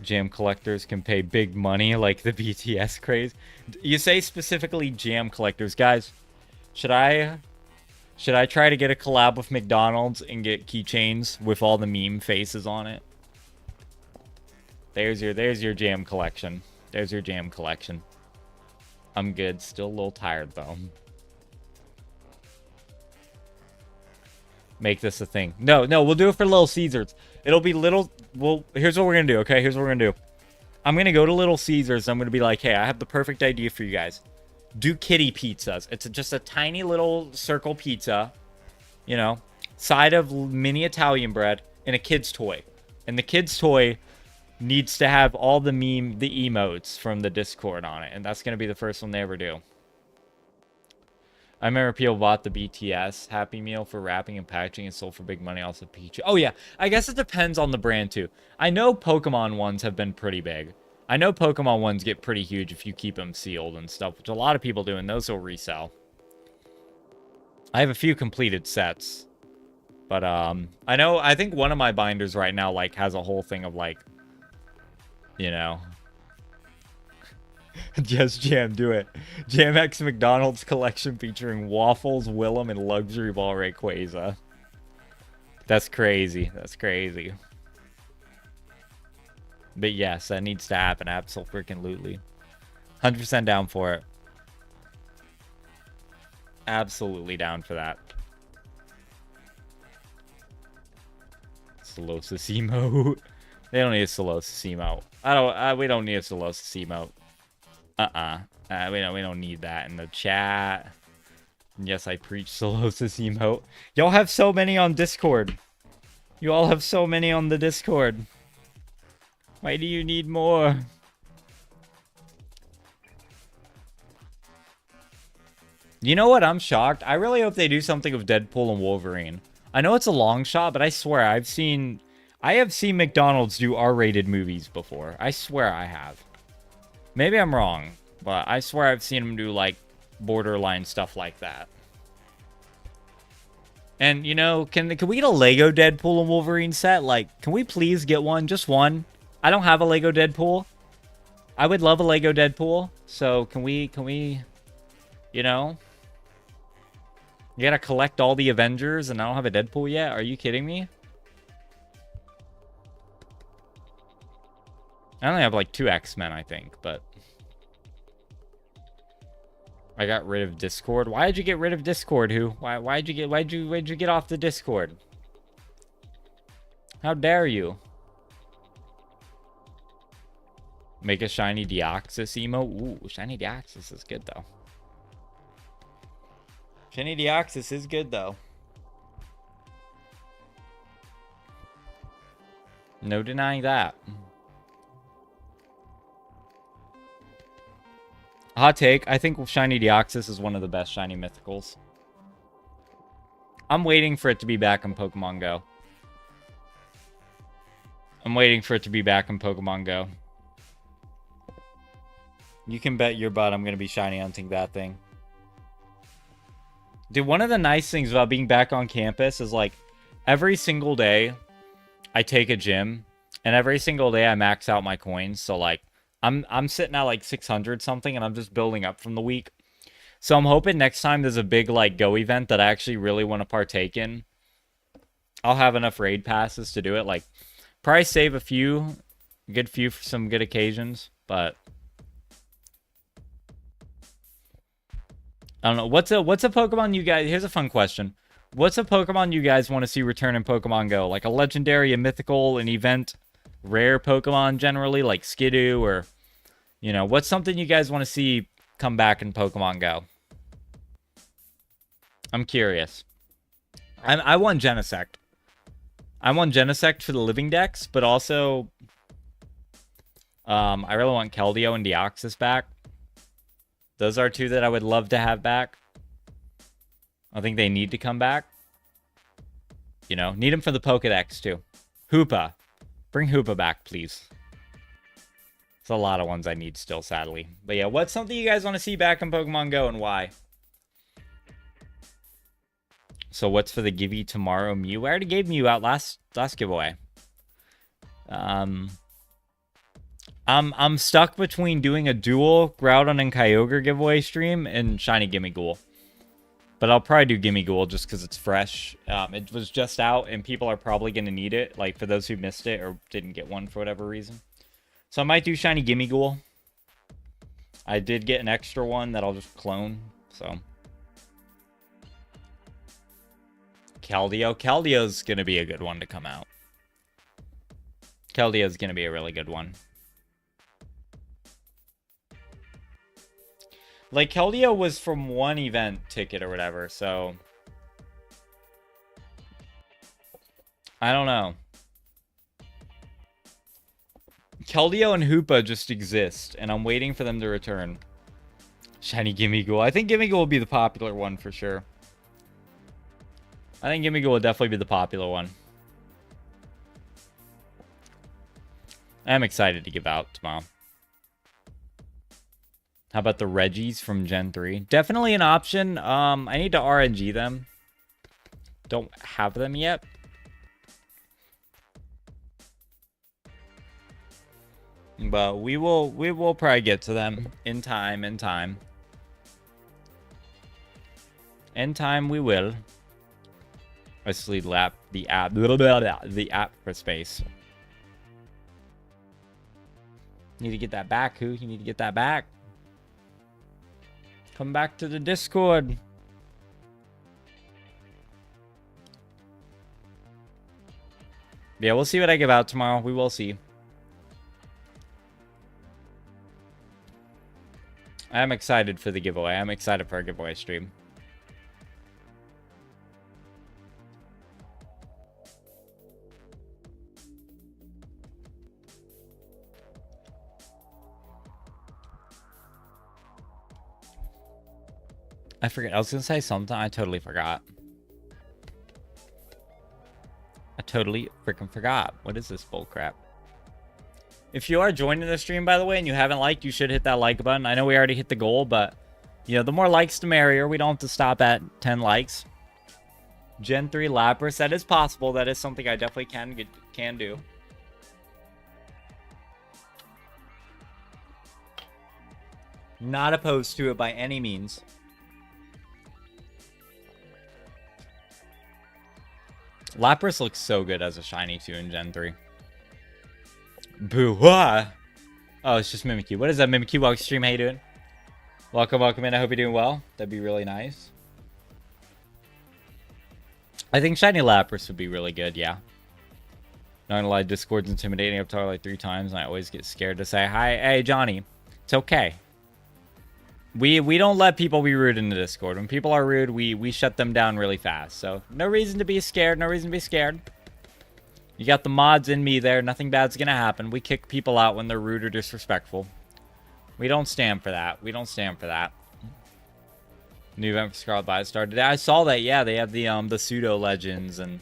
Jam collectors can pay big money like the BTS craze. You say specifically jam collectors. Guys, should I try to get a collab with McDonald's and get keychains with all the meme faces on it? There's your jam collection. There's your jam collection. I'm good. Still a little tired, though. Make this a thing. No, we'll do it for Little Caesars. It'll be little... Well, here's what we're going to do, okay? Here's what we're going to do. I'm going to go to Little Caesars. I'm going to be like, hey, I have the perfect idea for you guys. Do kitty pizzas. It's just a tiny little circle pizza. You know? Side of mini Italian bread and a kid's toy. And the kid's toy needs to have all the emotes from the Discord on it, and that's gonna be the first one they ever do. I remember people bought the BTS Happy Meal for wrapping and packaging and sold for big money. Also Pichu. Oh yeah, I guess it depends on the brand too. I know Pokemon ones have been pretty big. I know Pokemon ones get pretty huge if you keep them sealed and stuff, which a lot of people do, and those will resell. I have a few completed sets. But, I think one of my binders right now, like, has a whole thing of, like, you know. Yes, Jam, do it. Jam X McDonald's collection featuring Waffles, Willem, and Luxury Ball Rayquaza. That's crazy. That's crazy. But yes, that needs to happen. Absolutely. 100% down for it. Absolutely down for that. Solosis emote. They don't need a Solosis emote. We don't need a Solosis emote. We don't need that in the chat. Yes, I preach Solosis emote. Y'all have so many on Discord. You all have so many on the Discord. Why do you need more? You know what? I'm shocked. I really hope they do something with Deadpool and Wolverine. I know it's a long shot, but I swear I have seen McDonald's do R-rated movies before. I swear I have. Maybe I'm wrong, but I swear I've seen them do, like, borderline stuff like that. And, you know, can we get a Lego Deadpool and Wolverine set? Like, can we please get one? Just one? I don't have a Lego Deadpool. I would love a Lego Deadpool. So, can we, you know? You gotta collect all the Avengers and I don't have a Deadpool yet? Are you kidding me? I only have like 2 X-Men, I think, but I got rid of Discord. Why did you get rid of Discord, who? Why'd you get off the Discord? How dare you? Make a shiny Deoxys emote. Ooh, shiny Deoxys is good though. Shiny Deoxys is good though. No denying that. Hot take, I think Shiny Deoxys is one of the best shiny mythicals. I'm waiting for it to be back in Pokemon Go. I'm waiting for it to be back in Pokemon Go. You can bet your butt I'm going to be shiny hunting that thing. Dude, one of the nice things about being back on campus is, like, every single day I take a gym, and every single day I max out my coins, so, like, I'm sitting at like 600 something, and I'm just building up from the week. So I'm hoping next time there's a big like go event that I actually really want to partake in, I'll have enough raid passes to do it. Like, probably save a few for some good occasions, but I don't know. What's a Pokemon you guys? Here's a fun question. What's a Pokemon you guys want to see return in Pokemon Go? Like a legendary, a mythical, an event, rare Pokemon generally, like Skidoo, or, you know, what's something you guys want to see come back in Pokemon Go? I'm curious. I want Genesect. I want Genesect for the living decks, but also I really want Keldeo and Deoxys back. Those are 2 that I would love to have back. I think they need to come back. You know, need them for the Pokedex too. Hoopa. Bring Hoopa back, please. It's a lot of ones I need still, sadly. But yeah, what's something you guys want to see back in Pokemon Go and why? So what's for the Givey tomorrow Mew? I already gave Mew out last giveaway. I'm stuck between doing a dual Groudon and Kyogre giveaway stream and Shiny Gimmighoul. But I'll probably do Gimmighoul just because it's fresh. It was just out, and people are probably going to need it, like for those who missed it or didn't get one for whatever reason. So I might do Shiny Gimmighoul. I did get an extra one that I'll just clone, so. Keldeo. Keldeo's going to be a good one to come out. Keldeo's going to be a really good one. Like, Keldeo was from one event ticket or whatever, so I don't know. Keldeo and Hoopa just exist, and I'm waiting for them to return. Shiny Gimmighoul. I think Gimmighoul will be the popular one for sure. I think Gimmighoul will definitely be the popular one. I'm excited to give out tomorrow. How about the Reggies from Gen 3? Definitely an option. I need to RNG them. Don't have them yet. But we will probably get to them in time. In time we will. Let's lead lap the app. The app for space. Need to get that back, who? You need to get that back. Come back to the Discord. Yeah, we'll see what I give out tomorrow. We will see. I'm excited for the giveaway. I'm excited for our giveaway stream. I forget. I was going to say something. I totally forgot. I totally freaking forgot. What is this bull crap? If you are joining the stream, by the way, and you haven't liked, you should hit that like button. I know we already hit the goal, but, you know, the more likes, the merrier. We don't have to stop at 10 likes. Gen 3 Lapras. That is possible. That is something I definitely can do. Not opposed to it by any means. Lapras looks so good as a shiny too in Gen 3. Boo! Ah! Oh, it's just Mimikyu. What is that, Mimikyu? Welcome to stream. How you doing? Welcome in. I hope you're doing well. That'd be really nice. I think shiny Lapras would be really good, yeah. Not gonna lie, Discord's intimidating. I've talked like 3 times, and I always get scared to say, hi, hey, Johnny. It's okay. We don't let people be rude in the Discord. When people are rude, we shut them down really fast. So, no reason to be scared. No reason to be scared. You got the mods in me there. Nothing bad's gonna happen. We kick people out when they're rude or disrespectful. We don't stand for that. We don't stand for that. New event for Scarlet Violet started. I saw that. Yeah, they have the pseudo legends and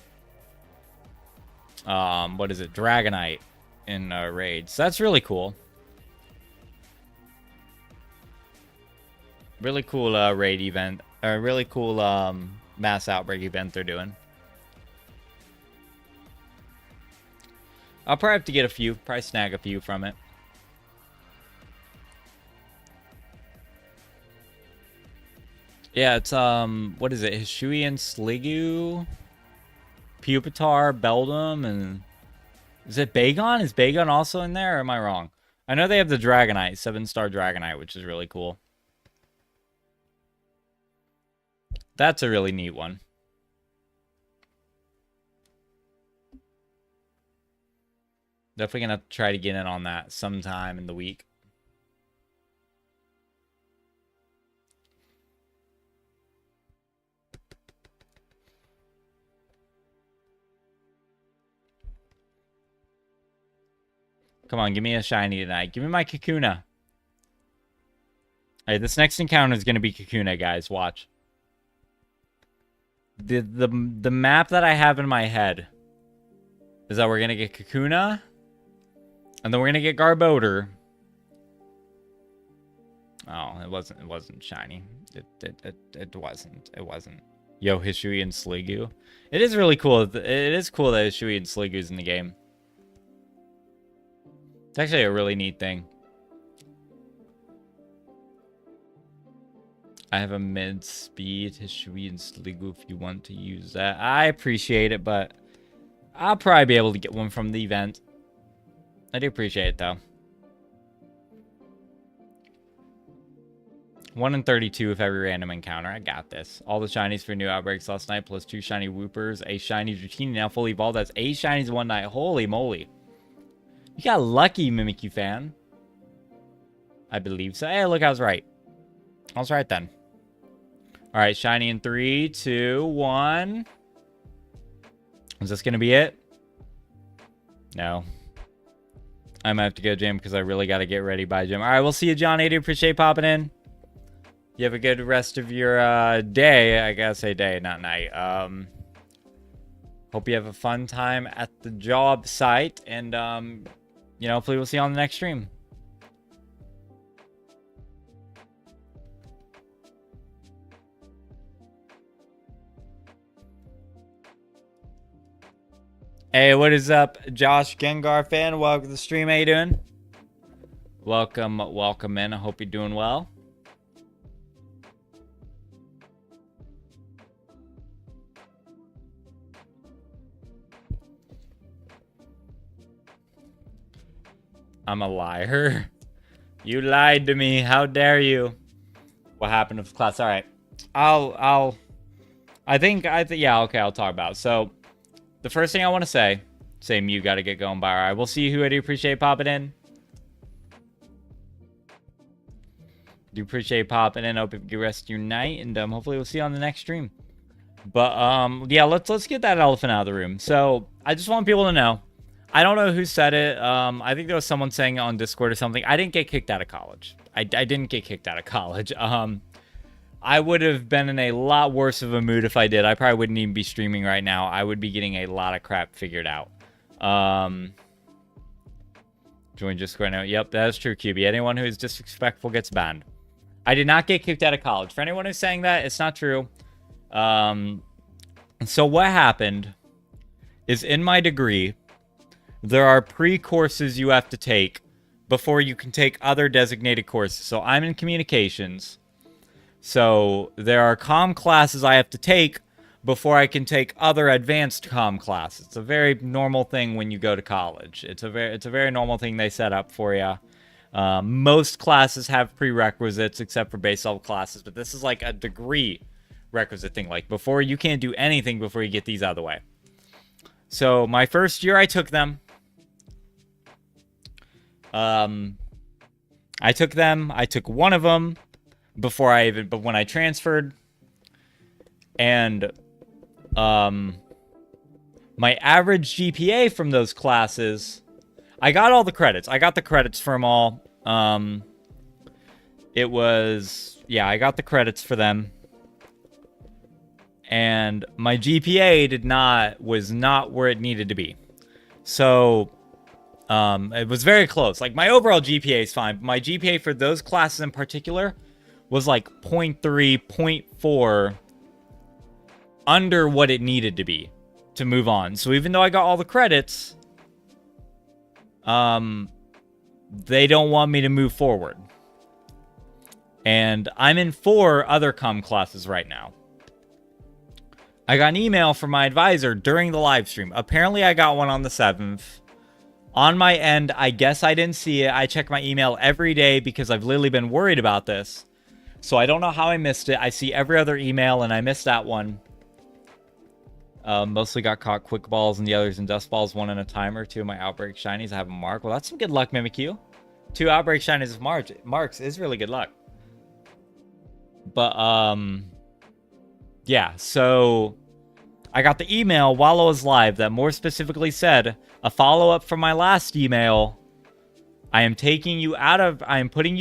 what is it? Dragonite in Raid. So that's really cool. Really cool raid event. Really cool mass outbreak event they're doing. I'll probably have to get a few. Probably snag a few from it. Yeah, it's what is it? Hisuian Sliggoo, Pupitar, Beldum, and is it Bagon? Is Bagon also in there, or am I wrong? I know they have the Dragonite, 7-star Dragonite, which is really cool. That's a really neat one. Definitely gonna try to get in on that sometime in the week. Come on, give me a shiny tonight. Give me my Kakuna. Alright, this next encounter is gonna be Kakuna, guys. Watch. The map that I have in my head is that we're gonna get Kakuna, and then we're gonna get Garbodor. Oh, it wasn't shiny. It wasn't. Yo, Hisui and Sliggoo. It is really cool. It is cool that Hisui and Sliggoo's in the game. It's actually a really neat thing. I have a mid-speed Hisui and Sliggoo if you want to use that. I appreciate it, but I'll probably be able to get one from the event. I do appreciate it, though. 1 in 32 with every random encounter. I got this. All the shinies for new outbreaks last night, plus 2 shiny Woopers, a shiny Dratini now fully evolved. That's 8 shinies one night. Holy moly. You got lucky, Mimikyu fan. I believe so. Hey, look, I was right. I was right then. All right, shiny in 3, 2, 1. Is this going to be it? No. I might have to go gym because I really got to get ready by gym. All right, we'll see you, John 80. Appreciate popping in. You have a good rest of your day. I gotta say day, not night. Hope you have a fun time at the job site. And, you know, hopefully we'll see you on the next stream. Hey, what is up, Josh Gengar fan? Welcome to the stream. How you doing? Welcome in. I hope you're doing well. I'm a liar. You lied to me. How dare you? What happened with class? All right. I think, yeah, okay, I'll talk about it. So, the first thing I want to say, same, you got to get going by. All right, we'll see you. I do appreciate popping in. Do appreciate popping in. Hope you have a good rest of your night, and hopefully we'll see you on the next stream. But yeah, let's get that elephant out of the room. So I just want people to know. I don't know who said it. I think there was someone saying it on Discord or something. I didn't get kicked out of college. I didn't get kicked out of college. I would have been in a lot worse of a mood if I did. I probably wouldn't even be streaming right now. I would be getting a lot of crap figured out. Join Discord now. Yep, that is true, QB. Anyone who is disrespectful gets banned. I did not get kicked out of college. For anyone who's saying that, it's not true. So what happened is in my degree, there are pre-courses you have to take before you can take other designated courses. So I'm in communications. So there are comm classes I have to take before I can take other advanced comm classes. It's a very normal thing when you go to college. It's a very normal thing they set up for you. Most classes have prerequisites except for base level classes, but this is like a degree requisite thing. Like before, you can't do anything before you get these out of the way. So my first year I took them. I took one of them but when I transferred, and my average GPA from those classes, I got all the credits. I got the credits for them all. I got the credits for them. And my GPA was not where it needed to be. So, it was very close. Like, my overall GPA is fine. But my GPA for those classes in particular was like 0.3, 0.4 under what it needed to be to move on. So even though I got all the credits, they don't want me to move forward. And I'm in 4 other comm classes right now. I got an email from my advisor during the live stream. Apparently I got one on the 7th. On my end, I guess I didn't see it. I check my email every day because I've literally been worried about this. So I don't know how I missed it. I see every other email and I missed that one. Mostly got caught quick balls and the others in dust balls. 1 in a timer. 2 of my outbreak shinies. I have a mark. Well, that's some good luck, Mimikyu. 2 outbreak shinies of marks is really good luck. But, yeah. So I got the email while I was live that more specifically said, a follow-up from my last email. I am putting you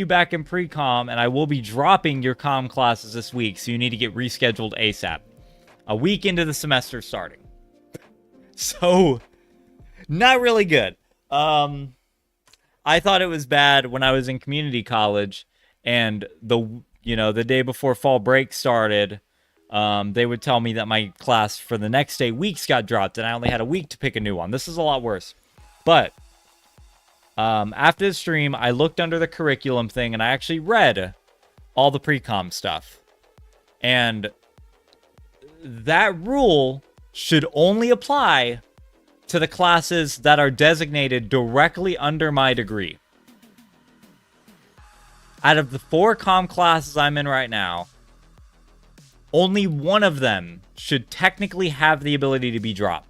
back in pre-comm, and I will be dropping your comm classes this week, so you need to get rescheduled ASAP. A week into the semester starting. So, not really good. I thought it was bad when I was in community college, and the day before fall break started, they would tell me that my class for the next 8 weeks got dropped, and I only had a week to pick a new one. This is a lot worse. But after the stream, I looked under the curriculum thing, and I actually read all the pre-comm stuff. And that rule should only apply to the classes that are designated directly under my degree. Out of the 4 comm classes I'm in right now, only one of them should technically have the ability to be dropped.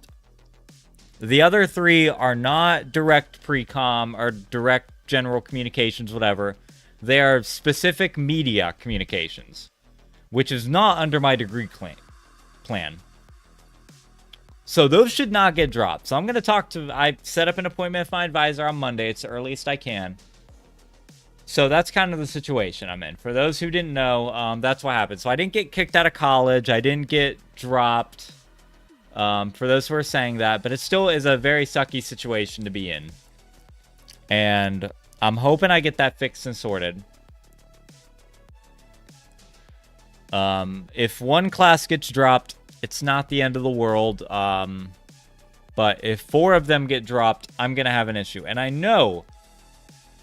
The other 3 are not direct pre-comm or direct general communications, whatever. They are specific media communications, which is not under my degree plan. So those should not get dropped. So I'm going to I set up an appointment with my advisor on Monday. It's the earliest I can. So that's kind of the situation I'm in. For those who didn't know, that's what happened. So I didn't get kicked out of college. I didn't get dropped. For those who are saying that. But it still is a very sucky situation to be in. And I'm hoping I get that fixed and sorted. If one class gets dropped, it's not the end of the world. But if 4 of them get dropped, I'm going to have an issue. And I know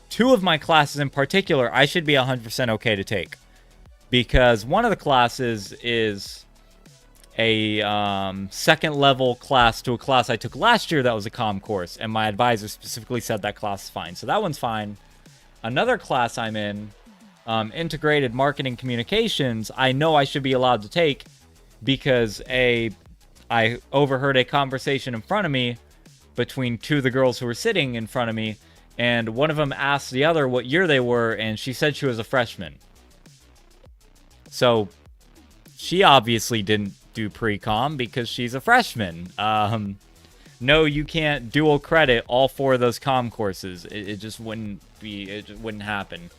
2 of my classes in particular, I should be 100% okay to take. Because one of the classes is a second level class to a class I took last year that was a comm course. And my advisor specifically said that class is fine. So that one's fine. Another class I'm in, integrated marketing communications, I know I should be allowed to take because I overheard a conversation in front of me between 2 of the girls who were sitting in front of me, and one of them asked the other what year they were, and she said she was a freshman. So she obviously didn't do pre-comm because she's a freshman. No, you can't dual credit all 4 of those comm courses. It just wouldn't happen.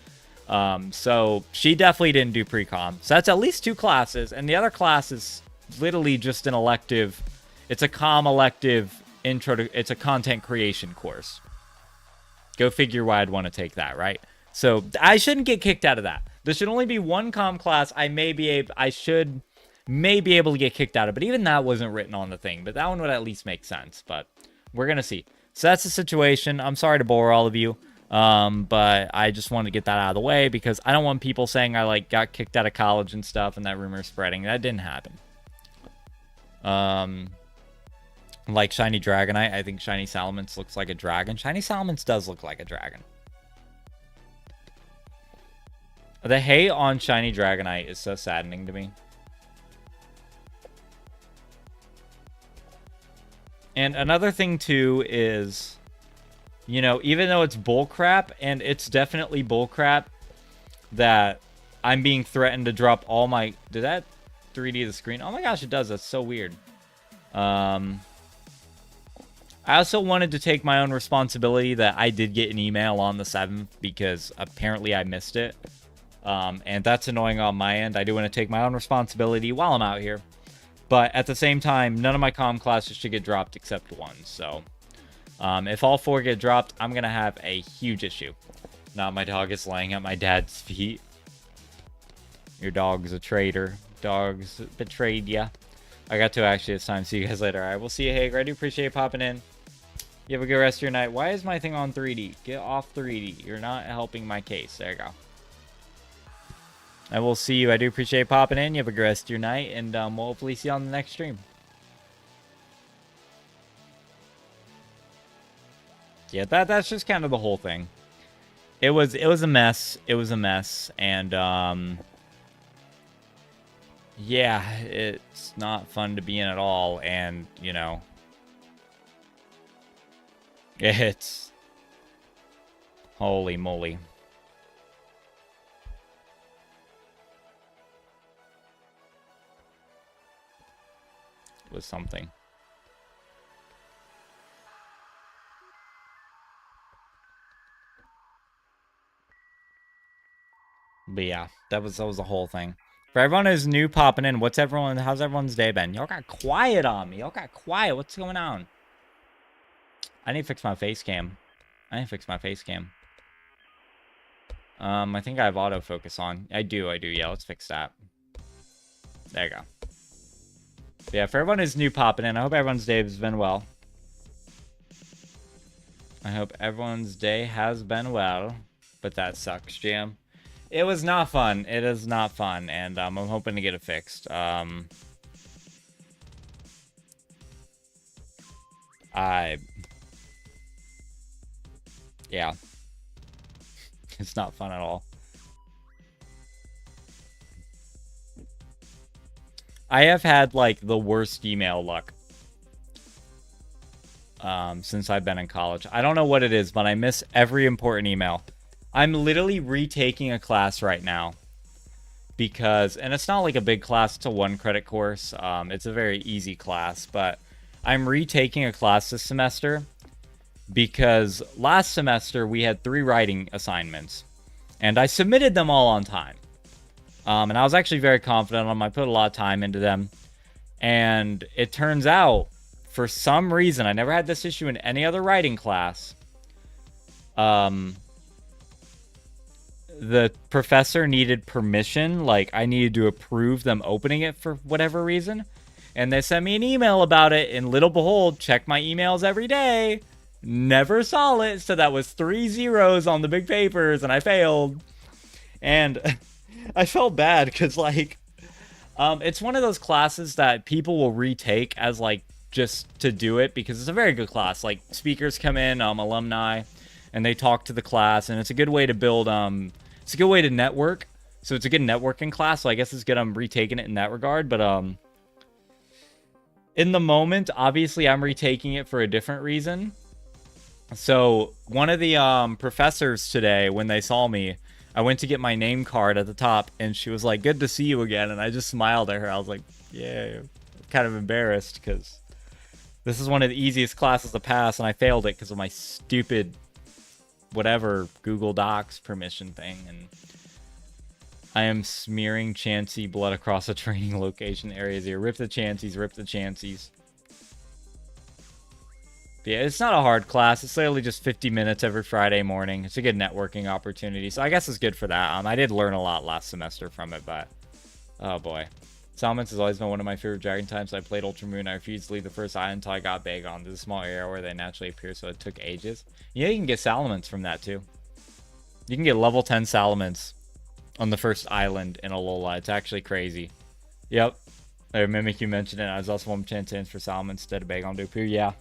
So she definitely didn't do pre-comm. So that's at least 2 classes. And the other class is literally just an elective. It's a comm elective it's a content creation course. Go figure why I'd want to take that, right? So I shouldn't get kicked out of that. There should only be 1 comm class I should may be able to get kicked out of. But even that wasn't written on the thing. But that one would at least make sense. But we're going to see. So that's the situation. I'm sorry to bore all of you. But I just wanted to get that out of the way because I don't want people saying I got kicked out of college and stuff and that rumor spreading. That didn't happen. Like Shiny Dragonite, I think Shiny Salamence looks like a dragon. Shiny Salamence does look like a dragon. The hate on Shiny Dragonite is so saddening to me. And another thing too is, you know, even though it's bullcrap, and it's definitely bullcrap that I'm being threatened to drop all my... Did that 3D the screen? Oh my gosh, it does. That's so weird. I also wanted to take my own responsibility that I did get an email on the 7th because apparently I missed it. And that's annoying on my end. I do want to take my own responsibility while I'm out here. But at the same time, none of my comm classes should get dropped except 1. So... if all 4 get dropped, I'm going to have a huge issue. Now my dog is laying at my dad's feet. Your dog's a traitor. Dog's betrayed ya. I got to actually this time. See you guys later. Alright, we'll see you, Hager. I do appreciate you popping in. You have a good rest of your night. Why is my thing on 3D? Get off 3D. You're not helping my case. There you go. I will see you. I do appreciate you popping in. You have a good rest of your night. And we'll hopefully see you on the next stream. Yeah, that's just kind of the whole thing. It was a mess. It was a mess. And, yeah, it's not fun to be in at all. And, you know, it's... Holy moly. It was something. But yeah, that was the whole thing. For everyone who's new popping in, how's everyone's day been? Y'all got quiet on me. Y'all got quiet. What's going on? I need to fix my face cam. I think I have autofocus on. I do. Yeah, let's fix that. There you go. But yeah, for everyone who's new popping in, I hope everyone's day has been well. But that sucks, Jam. It was not fun. It is not fun, and I'm hoping to get it fixed. Yeah. It's not fun at all. I have had, like, the worst email luck since I've been in college. I don't know what it is, but I miss every important email. I'm literally retaking a class right now because, and it's not like a big class, it's a 1 credit course. It's a very easy class, but I'm retaking a class this semester because last semester we had 3 writing assignments, and I submitted them all on time. And I was actually very confident on them. I put a lot of time into them. And it turns out, for some reason, I never had this issue in any other writing class. The professor needed permission. Like, I needed to approve them opening it for whatever reason. And they sent me an email about it. And little behold, check my emails every day. Never saw it. So that was 3 zeros on the big papers. And I failed. And I felt bad because, like, it's one of those classes that people will retake as, like, just to do it because it's a very good class. Like, speakers come in, alumni, and they talk to the class, and it's a good way to build, it's a good way to network. So it's a good networking class, so I guess it's good I'm retaking it in that regard. But, in the moment, obviously, I'm retaking it for a different reason. So, one of the, professors today, when they saw me, I went to get my name card at the top, and she was like, "Good to see you again." And I just smiled at her. I was like, yeah, kind of embarrassed because this is one of the easiest classes to pass, and I failed it because of my stupid, whatever, Google Docs permission thing. And I am smearing Chansey blood across the training location areas here. Rip the Chanseys, rip the Chanseys. Yeah, it's not a hard class. It's literally just 50 minutes every Friday morning. It's a good networking opportunity, so I guess it's good for that. I did learn a lot last semester from it, but oh boy. Salamence has always been one of my favorite dragon types. I played Ultramoon. I refused to leave the first island until I got Bagon. There's a small area where they naturally appear, so it took ages. Yeah, you can get Salamence from that too. You can get level 10 Salamence on the first island in Alola. It's actually crazy. Yep. I Mimic, you mentioned it. I was also 1% for Salamence instead of Bagon to appear. Yeah.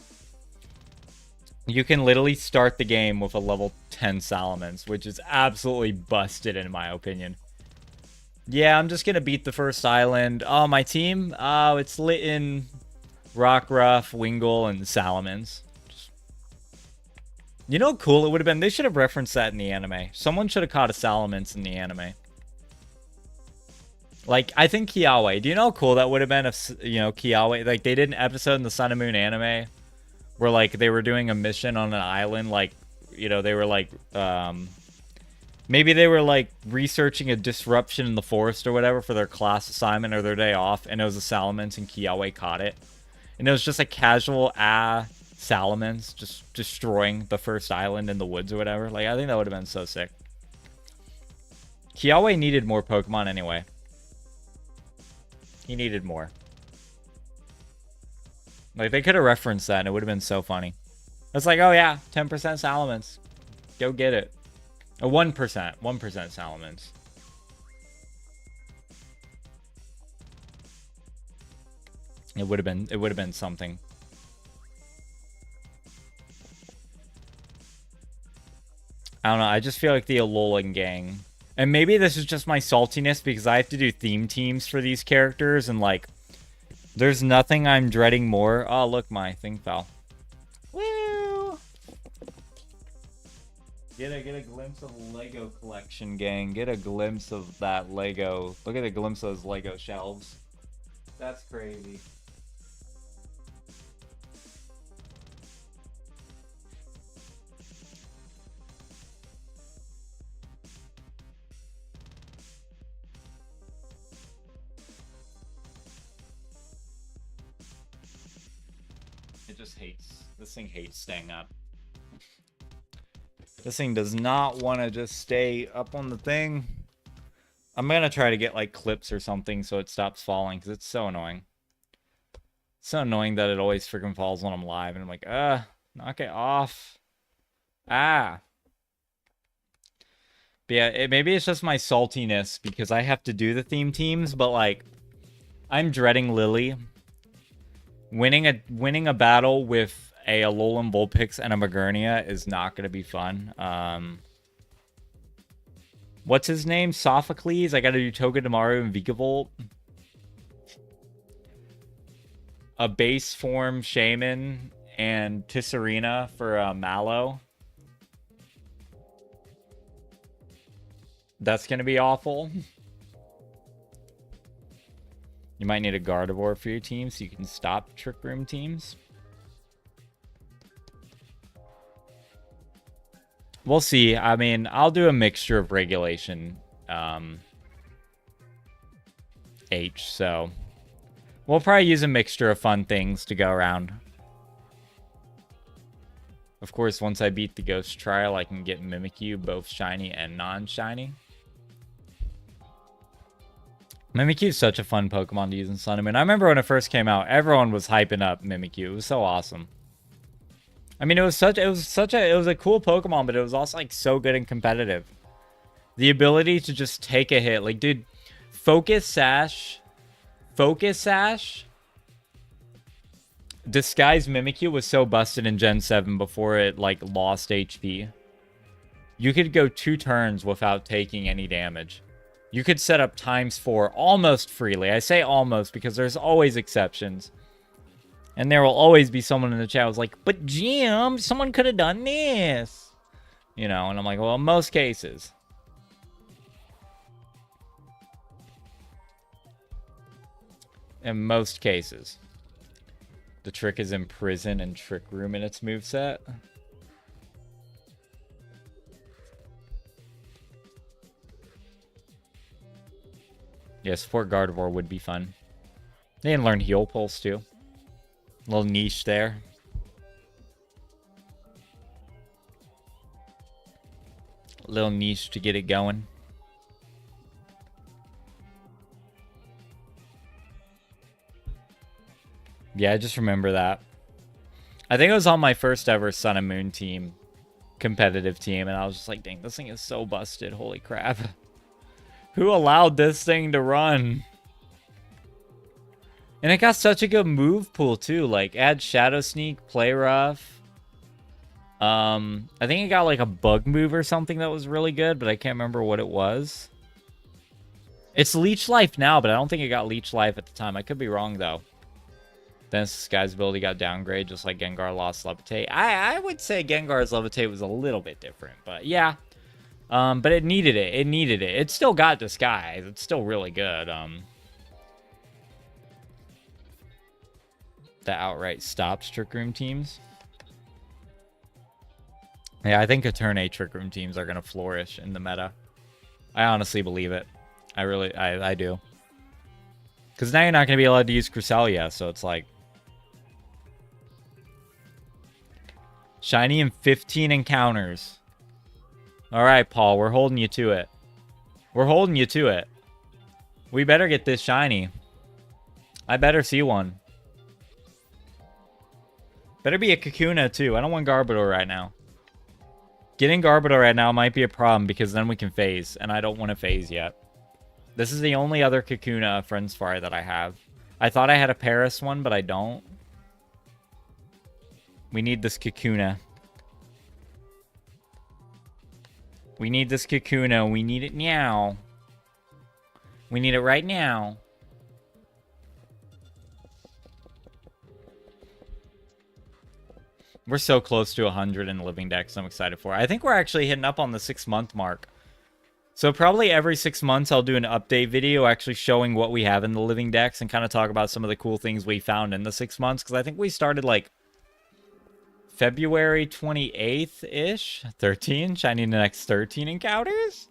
You can literally start the game with a level 10 Salamence, which is absolutely busted in my opinion. Yeah, I'm just going to beat the first island. Oh, my team? Oh, it's lit in Rockruff, Wingull, and Salamence. You know how cool it would have been? They should have referenced that in the anime. Someone should have caught a Salamence in the anime. Like, I think Kiawe. Do you know how cool that would have been if, you know, Kiawe... Like, they did an episode in the Sun and Moon anime where, like, they were doing a mission on an island, like, you know, they were, like, maybe they were, like, researching a disruption in the forest or whatever for their class assignment or their day off, and it was a Salamence, and Kiawe caught it. And it was just a casual, Salamence just destroying the first island in the woods or whatever. Like, I think that would have been so sick. Kiawe needed more Pokemon anyway. He needed more. Like, they could have referenced that, and it would have been so funny. It's like, oh yeah, 10% Salamence. Go get it. A 1%. 1% Salamence. It would have been something. I don't know, I just feel like the Alolan gang. And maybe this is just my saltiness because I have to do theme teams for these characters, and like, there's nothing I'm dreading more. Oh, look, my thing fell. Woo! Get a glimpse of the Lego collection, gang. Get a glimpse of that Lego. Look at the glimpse of those Lego shelves. That's crazy. It just hates. This thing hates staying up. This thing does not want to just stay up on the thing. I'm going to try to get like clips or something so it stops falling because it's so annoying. It's so annoying that it always freaking falls when I'm live and I'm like, knock it off. Ah. But yeah, maybe it's just my saltiness because I have to do the theme teams, but like, I'm dreading Lily. Winning a battle with a Alolan Vulpix and a Magernia is not going to be fun. What's his name? Sophocles? I got to do Togedemaru and Vigavolt. A base form Shaman and Tisserina for Mallow. That's going to be awful. You might need a Gardevoir for your team so you can stop Trick Room teams. We'll see. I mean, I'll do a mixture of regulation H, so we'll probably use a mixture of fun things to go around. Of course, once I beat the Ghost Trial, I can get Mimikyu, both shiny and non-shiny. Mimikyu is such a fun Pokemon to use in Sun and Moon. I remember when it first came out, everyone was hyping up Mimikyu. It was so awesome. I mean, it was a cool Pokemon, but it was also like so good and competitive. The ability to just take a hit, like, dude, Focus Sash, Disguise Mimikyu was so busted in Gen 7 before it like lost HP. You could go 2 turns without taking any damage. You could set up ×4 almost freely. I say almost because there's always exceptions. And there will always be someone in the chat who's like, but Jim, someone could have done this. You know, and I'm like, well, in most cases. In most cases. The trick is in Prison and Trick Room in its moveset. Yeah, support Gardevoir would be fun. They can learn Heal Pulse too. A little niche there. A little niche to get it going. Yeah, I just remember that. I think it was on my first ever Sun and Moon team. Competitive team. And I was just like, dang, this thing is so busted. Holy crap. Who allowed this thing to run? And it got such a good move pool too. Like, add Shadow Sneak, Play Rough. I think it got like a bug move or something that was really good, but I can't remember what it was. It's Leech Life now, but I don't think it got Leech Life at the time. I could be wrong though. Then Disguise ability got downgraded, just like Gengar lost Levitate. I would say Gengar's Levitate was a little bit different, but yeah. But it needed it. It needed it. It still got Disguise. It's still really good. That outright stops Trick Room teams. Yeah, I think a turn 8 Trick Room teams are going to flourish in the meta. I honestly believe it. I do. Because now you're not going to be allowed to use Cresselia, so it's like... Shiny in 15 encounters. Alright, Paul, we're holding you to it. We're holding you to it. We better get this shiny. I better see one. Better be a Kakuna, too. I don't want Garbodor right now. Getting Garbodor right now might be a problem, because then we can phase, and I don't want to phase yet. This is the only other Kakuna Friendspire that I have. I thought I had a Paris one, but I don't. We need this Kakuna. We need this Kakuna. We need it now. We need it right now. We're so close to 100 in Living Dex. I'm excited for it. I think we're actually hitting up on the 6-month mark. So probably every 6 months I'll do an update video actually showing what we have in the Living Dex and kind of talk about some of the cool things we found in the 6 months. Because I think we started like February 28th-ish? 13? Shiny the next 13 encounters?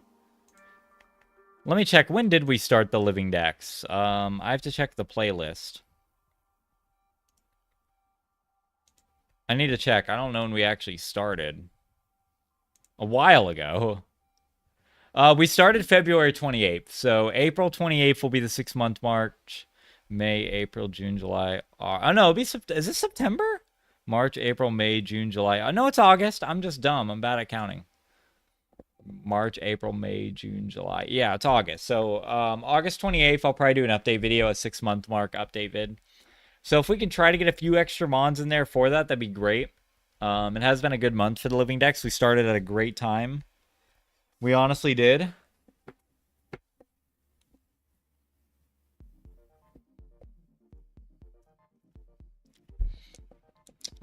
Let me check. When did we start the Living Dex? I have to check the playlist. I need to check. I don't know when we actually started. A while ago. We started February 28th. So April 28th will be the 6-month mark. May, April, June, July. Oh, no. Is this September? March, April, May, June, July. Oh, no, it's August. I'm just dumb. I'm bad at counting. March, April, May, June, July. Yeah, it's August. So August 28th, I'll probably do an update video, a 6-month mark update vid. So if we can try to get a few extra mons in there for that, that'd be great. It has been a good month for the Living Dex. We started at a great time. We honestly did.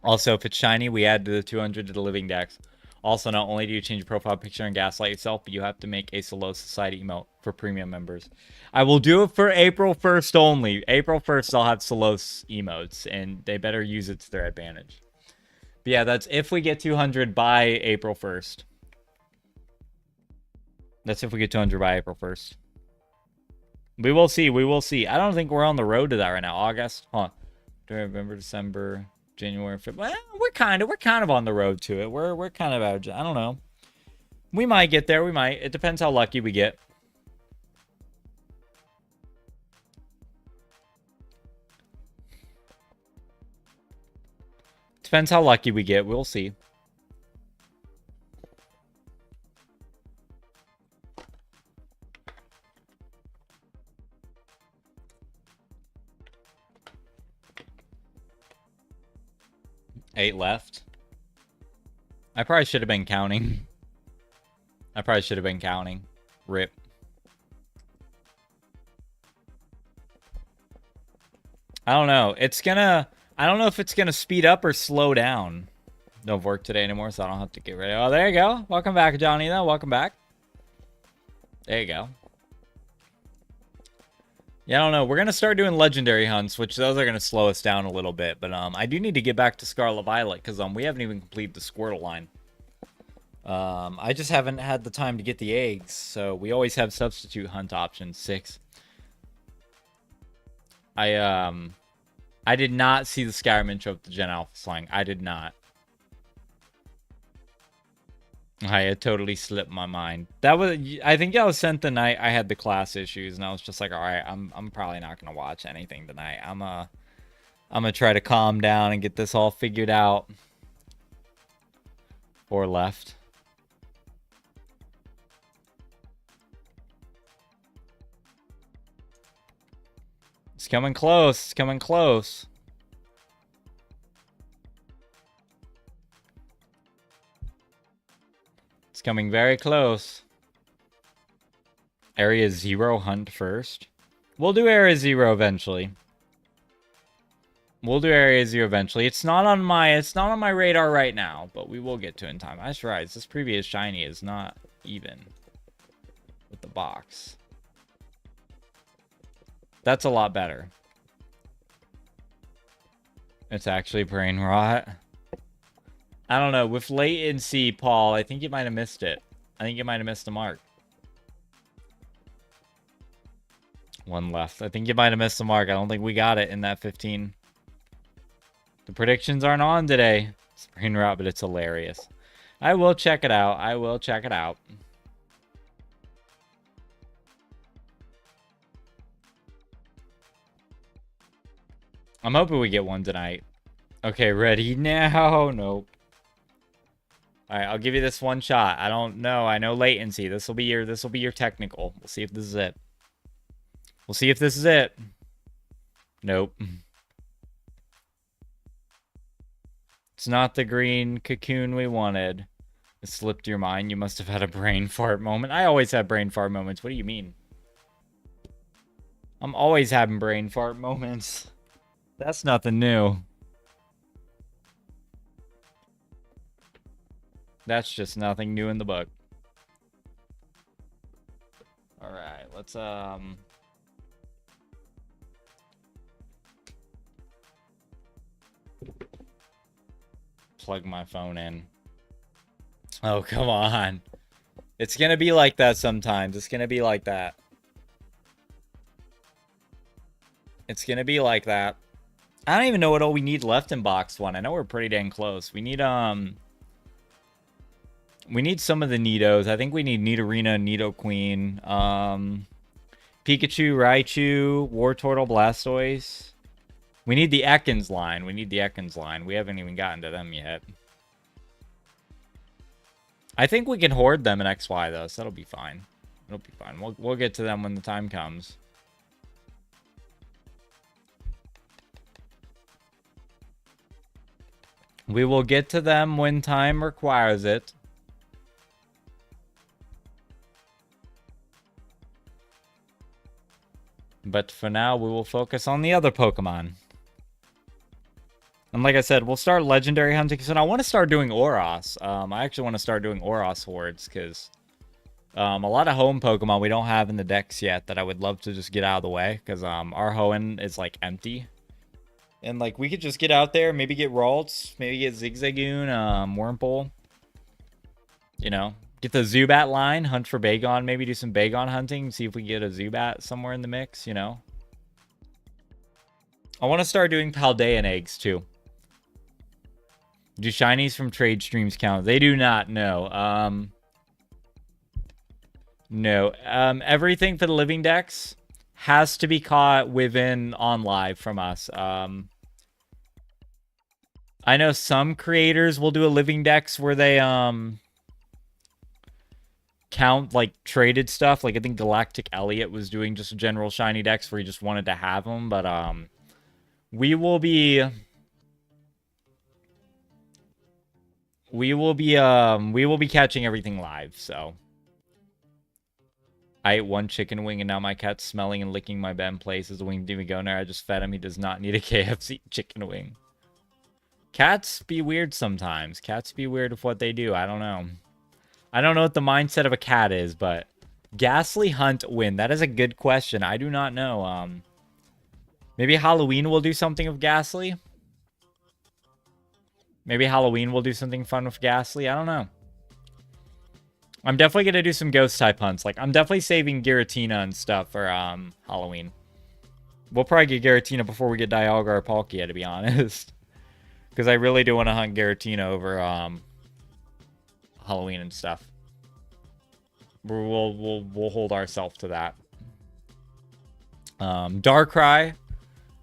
Also, if it's shiny, we add to the 200 to the Living Dex. Also, not only do you change your profile picture and gaslight yourself, but you have to make a Solo Society emote for premium members. I will do it for April 1st only. April 1st, I'll have Solos emotes, and they better use it to their advantage. But yeah, that's if we get 200 by April 1st. That's if we get 200 by April 1st. We will see. We will see. I don't think we're on the road to that right now. August, huh? November, December, January, February. Well, we're kind of on the road to it. We're kind of out. I don't know. We might get there. We might. It depends how lucky we get. Depends how lucky we get. We'll see. Eight left. I probably should have been counting. Rip. I don't know. I don't know if it's gonna speed up or slow down. Don't work today anymore, so I don't have to get ready. Oh, there you go. Welcome back, Johnny, though. Welcome back. There you go. Yeah, I don't know. We're going to start doing legendary hunts, which those are going to slow us down a little bit. But I do need to get back to Scarlet Violet because we haven't even completed the Squirtle line. I just haven't had the time to get the eggs, so we always have substitute hunt options. 6. I did not see the Skyrim intro with the Gen Alpha slang. I did not. It totally slipped my mind. I think that was sent the night I had the class issues, and I was just like, all right, I'm probably not gonna watch anything tonight. I'm gonna try to calm down and get this all figured out. 4 left. It's coming close. It's coming close. It's coming very close. Area 0 hunt first. We'll do Area 0 eventually. It's not on my radar right now, but we will get to it in time. Ice Rise, this previous shiny is not even with the box. That's a lot better. It's actually brain rot. I don't know. With latency, Paul, I think you might have missed it. I think you might have missed the mark. 1 left. I think you might have missed the mark. I don't think we got it in that 15. The predictions aren't on today. It's brain rot, but it's hilarious. I will check it out. I'm hoping we get one tonight. Okay, ready now? Nope. Alright, I'll give you this one shot. I don't know. I know latency. This will be your technical. We'll see if this is it. Nope. It's not the green cocoon we wanted. It slipped your mind. You must have had a brain fart moment. I always have brain fart moments. What do you mean? I'm always having brain fart moments. That's nothing new. That's just nothing new in the book. Alright, let's plug my phone in. Oh, come on. It's gonna be like that sometimes. It's gonna be like that. I don't even know what all we need left in box 1. I know we're pretty dang close. We need some of the Nidos. I think we need Nidorina, Nidoqueen, Pikachu, Raichu, Wartortle, Blastoise. We need the Ekans line. We haven't even gotten to them yet. I think we can hoard them in XY though, so that'll be fine. We'll get to them when the time comes. We will get to them when time requires it. But for now, we will focus on the other Pokemon. And like I said, we'll start legendary hunting. So I want to start doing Oros. I actually want to start doing Oros hordes because a lot of home Pokemon we don't have in the decks yet that I would love to just get out of the way because our Hoenn is like empty. And like we could just get out there, maybe get Ralts, maybe get Zigzagoon, Wurmple. You know, Get the Zubat line, hunt for Bagon, maybe do some Bagon hunting, see if we can get a Zubat somewhere in the mix, you know? I want to start doing Paldean eggs, too. Do shinies from trade streams count? They do not, no. No. Everything for the living decks has to be caught within on live from us. I know some creators will do a living decks where they count like traded stuff. Like I think Galactic Elliot was doing just a general shiny decks where he just wanted to have them, but we will be catching everything live, so. I ate one chicken wing and now my cat's smelling and licking my bed in place as the wing didn't even go in there. I just fed him. He does not need a KFC chicken wing. Cats be weird sometimes. Cats be weird with what they do. I don't know. I don't know what the mindset of a cat is, but Ghastly Hunt win. That is a good question. I do not know. Maybe Halloween will do something with Ghastly. Maybe Halloween will do something fun with Ghastly. I don't know. I'm definitely going to do some ghost type hunts. Like, I'm definitely saving Giratina and stuff for Halloween. We'll probably get Giratina before we get Dialga or Palkia, to be honest. Because I really do want to hunt Giratina over Halloween and stuff. We'll hold ourselves to that. Darkrai.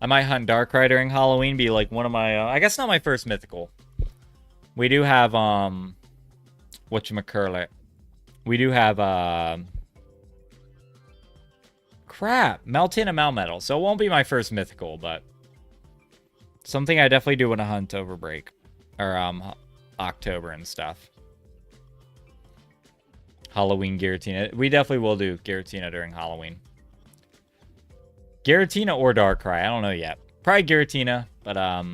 I might hunt Darkrai during Halloween. Be like one of my... I guess not my first mythical. We do have... whatchamacallit. We do have, crap, Meltan and Melmetal. So it won't be my first mythical, but something I definitely do want to hunt over break. Or, October and stuff. Halloween Giratina. We definitely will do Giratina during Halloween. Giratina or Darkrai. I don't know yet. Probably Giratina, but, I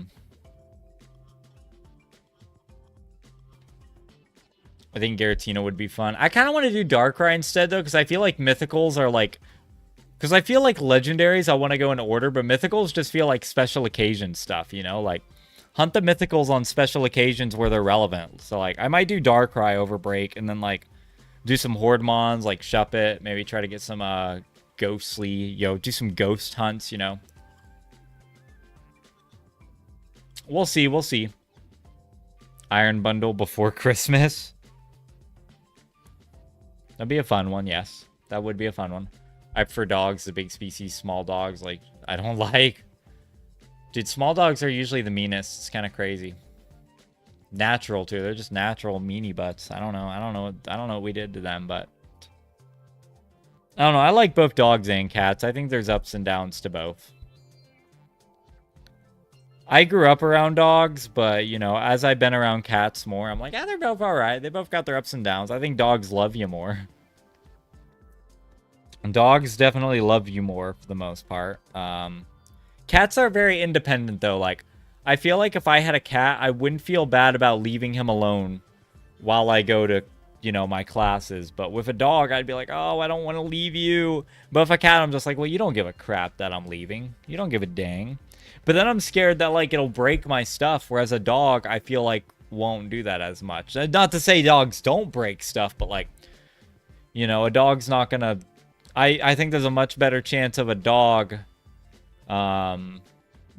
think Giratina would be fun. I kind of want to do Darkrai instead, though, because I feel like Mythicals are, like... Because I feel like Legendaries, I want to go in order, but Mythicals just feel like special occasion stuff, you know? Like, hunt the Mythicals on special occasions where they're relevant. So, like, I might do Darkrai over break, and then, like, do some Horde Mons, like, Shuppet, maybe try to get some, Ghostly, do some Ghost hunts, you know? We'll see, we'll see. Iron Bundle before Christmas. That'd be a fun one, yes. That would be a fun one. I prefer dogs, the big species, small dogs, like, I don't like. Dude, small dogs are usually the meanest. It's kind of crazy. Natural, too. They're just natural meanie butts. I don't know what we did to them, but... I don't know. I like both dogs and cats. I think there's ups and downs to both. I grew up around dogs, but, you know, as I've been around cats more, I'm like, they're both alright. They both got their ups and downs. I think dogs love you more. Dogs definitely love you more for the most part. Cats are very independent, though. Like, I feel like if I had a cat, I wouldn't feel bad about leaving him alone while I go to, you know, my classes. But with a dog, I'd be like, oh, I don't want to leave you. But if a cat, I'm just like, well, you don't give a crap that I'm leaving. You don't give a dang. But then I'm scared that, like, it'll break my stuff. Whereas a dog, I feel like, won't do that as much. Not to say dogs don't break stuff, but, like, you know, a dog's not gonna... I think there's a much better chance of a dog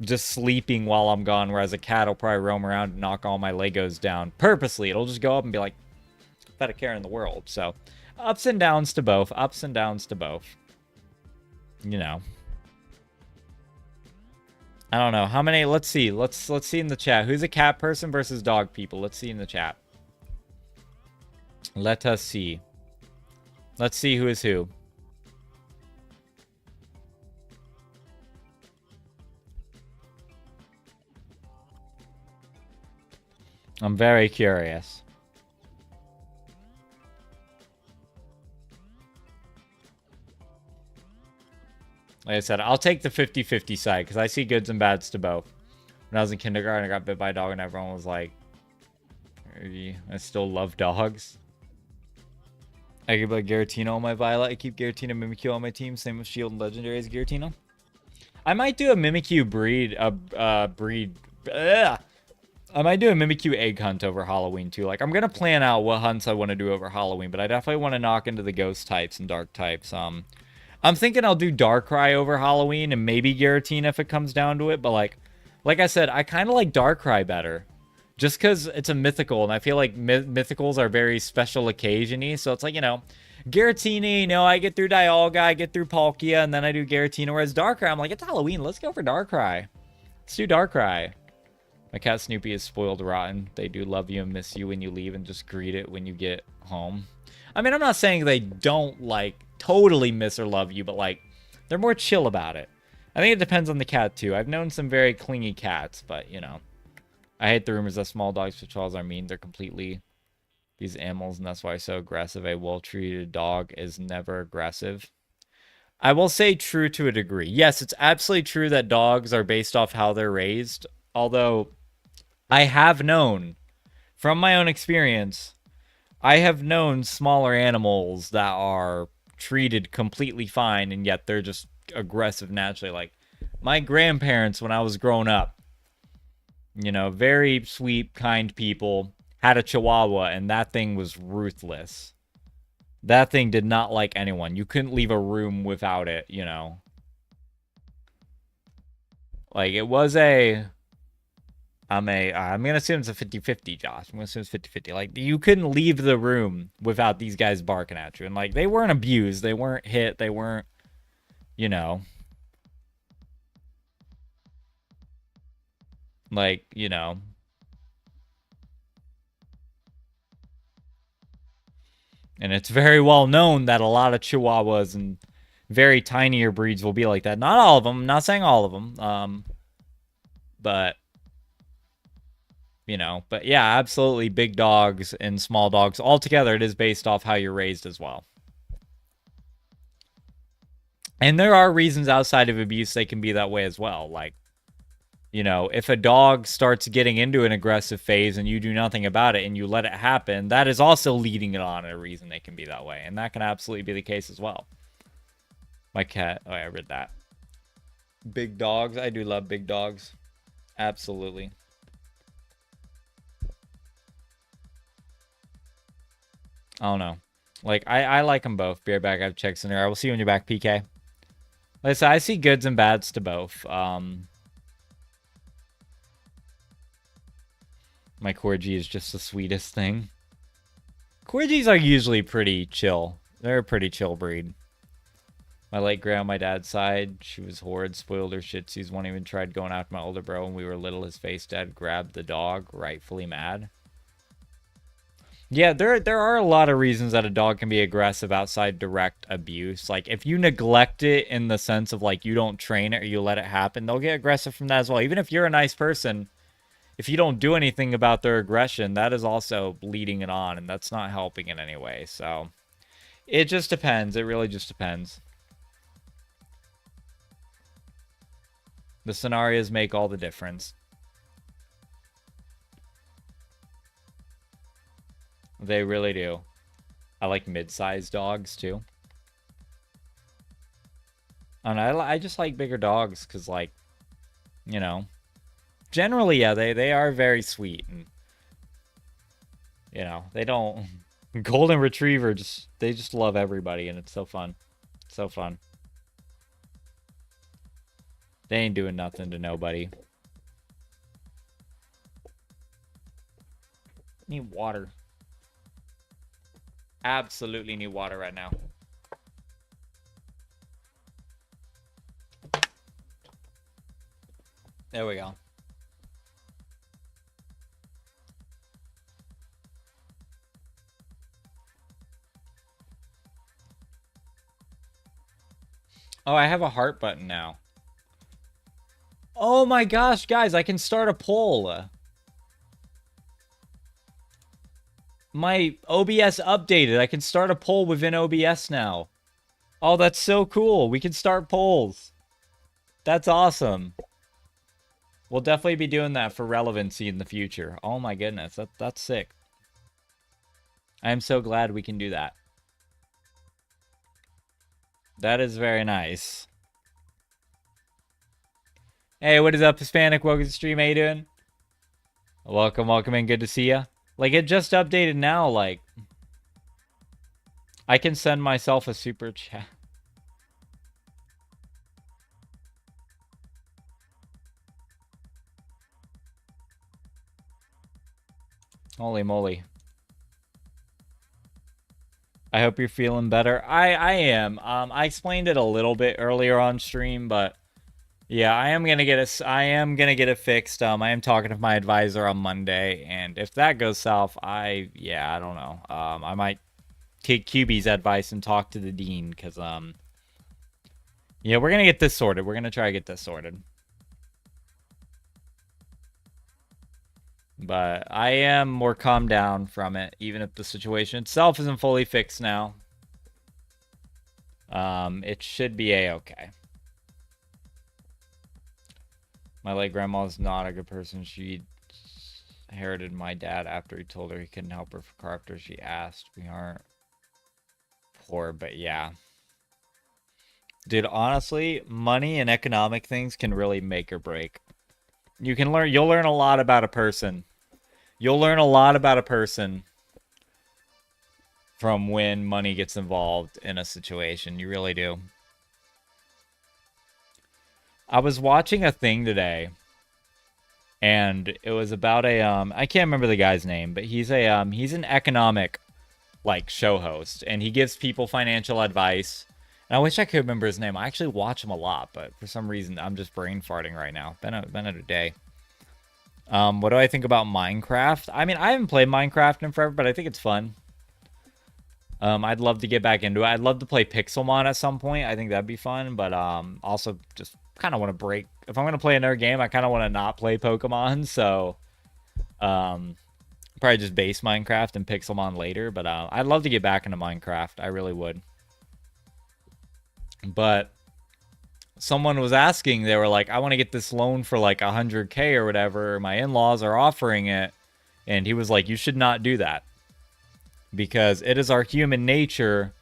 just sleeping while I'm gone. Whereas a cat will probably roam around and knock all my Legos down. Purposely. It'll just go up and be like, better care in the world. So, ups and downs to both. Ups and downs to both. You know. I don't know. How many? Let's see. Let's see in the chat. Who's a cat person versus dog people? Let's see in the chat. Let us see. Let's see who is who. I'm very curious. Like I said, I'll take the 50-50 side because I see goods and bads to both. When I was in kindergarten, I got bit by a dog and everyone was like, I still love dogs. I keep a Giratina on my Violet. I keep Giratina and Mimikyu on my team. Same with Shield and Legendary as Giratina. I might do a Mimikyu breed. I might do a Mimikyu egg hunt over Halloween too. Like I'm gonna plan out what hunts I want to do over Halloween, but I definitely want to knock into the ghost types and dark types. I'm thinking I'll do Darkrai over Halloween and maybe Giratina if it comes down to it. But like I said, I kind of like Darkrai better, just because it's a mythical, and I feel like mythicals are very special occasion-y. So it's like Giratina. I get through Dialga, I get through Palkia, and then I do Giratina. Whereas Darkrai, I'm like, it's Halloween. Let's go for Darkrai. Let's do Darkrai. My cat Snoopy is spoiled rotten. They do love you and miss you when you leave and just greet it when you get home. I mean, I'm not saying they don't, like, totally miss or love you, but, like, they're more chill about it. I think it depends on the cat, too. I've known some very clingy cats, but, I hate the rumors that small dogs patrols are mean. They're completely these animals, and that's why they're so aggressive. A well-treated dog is never aggressive. I will say true to a degree. Yes, it's absolutely true that dogs are based off how they're raised, although I have known, from my own experience, I have known smaller animals that are treated completely fine, and yet they're just aggressive naturally. Like, my grandparents, when I was growing up, very sweet, kind people, had a Chihuahua, and that thing was ruthless. That thing did not like anyone. You couldn't leave a room without it, Like, it was I'm going to assume it's a 50-50, Josh. I'm going to assume it's 50-50. Like, you couldn't leave the room without these guys barking at you. And, like, they weren't abused. They weren't hit. They weren't, like, And it's very well known that a lot of Chihuahuas and very tinier breeds will be like that. Not all of them. I'm not saying all of them. But but yeah, absolutely, big dogs and small dogs altogether, it is based off how you're raised as well. And there are reasons outside of abuse they can be that way as well. Like, if a dog starts getting into an aggressive phase and you do nothing about it and you let it happen, that is also leading it on a reason they can be that way. And that can absolutely be the case as well. My cat, oh, I read that. Big dogs, I do love big dogs. Absolutely. I don't know. Like, I like them both. Be right back. I have checks in there. I will see you when you're back, PK. Listen, I see goods and bads to both. My Corgi is just the sweetest thing. Corgis are usually pretty chill. They're a pretty chill breed. My late grandma, my dad's side, she was horrid, spoiled her shitsies. One even tried going after my older bro when we were little. His face dad grabbed the dog, rightfully mad. Yeah, there are a lot of reasons that a dog can be aggressive outside direct abuse. Like, if you neglect it in the sense of, like, you don't train it or you let it happen, they'll get aggressive from that as well. Even if you're a nice person, if you don't do anything about their aggression, that is also leading it on, and that's not helping in any way. So, it just depends. It really just depends. The scenarios make all the difference. They really do. I like mid-sized dogs, too. And I just like bigger dogs because, like, generally, yeah, they are very sweet. And, they don't... Golden Retriever, they just love everybody, and it's so fun. So fun. They ain't doing nothing to nobody. Need water. Absolutely need water right now. There we go. Oh, I have a heart button now. Oh my gosh, guys, I can start a poll. My OBS updated. I can start a poll within OBS now. Oh, that's so cool. We can start polls. That's awesome. We'll definitely be doing that for relevancy in the future. Oh my goodness, that's sick. I am so glad we can do that. That is very nice. Hey, what is up, Hispanic? Welcome to the stream. How you doing? Welcome, welcome in. Good to see you. Like, it just updated now. Like, I can send myself a super chat. Holy moly. I hope you're feeling better. I am. I explained it a little bit earlier on stream, but yeah, I am gonna get it fixed. I am talking to my advisor on Monday, and if that goes south, I don't know. I might take QB's advice and talk to the dean, because yeah, we're gonna get this sorted. We're gonna try to get this sorted. But I am more calmed down from it, even if the situation itself isn't fully fixed now. It should be a-okay. My late grandma's not a good person. She inherited my dad after he told her he couldn't help her for car after she asked. We aren't poor, but yeah. Dude, honestly, money and economic things can really make or break. You'll learn a lot about a person. You'll learn a lot about a person from when money gets involved in a situation. You really do. I was watching a thing today, and it was about a I can't remember the guy's name, but he's an economic like show host, and he gives people financial advice. And I wish I could remember his name. I actually watch him a lot, but for some reason I'm just brain farting right now. Been a day. What do I think about Minecraft? I mean, I haven't played Minecraft in forever, but I think it's fun. I'd love to get back into it. I'd love to play Pixelmon at some point. I think that'd be fun, but also just kind of want to break. If I'm gonna play another game, I kind of want to not play Pokemon. So, probably just base Minecraft and Pixelmon later. But I'd love to get back into Minecraft. I really would. But someone was asking, they were like, I want to get this loan for like 100K or whatever. My in-laws are offering it, and he was like, you should not do that, because it is our human nature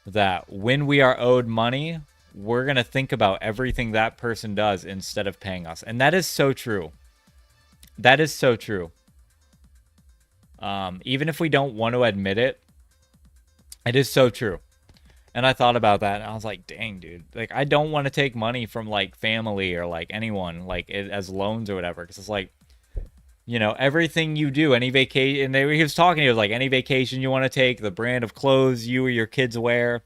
that when we are owed money, we're going to think about everything that person does instead of paying us. And that is so true. That is so true. Even if we don't want to admit it, it is so true. And I thought about that, and I was like, dang, dude. Like, I don't want to take money from, like, family or, like, anyone, like, as loans or whatever. Because it's like, you know, everything you do, any vacation, and he was talking, he was like, any vacation you want to take, the brand of clothes you or your kids wear,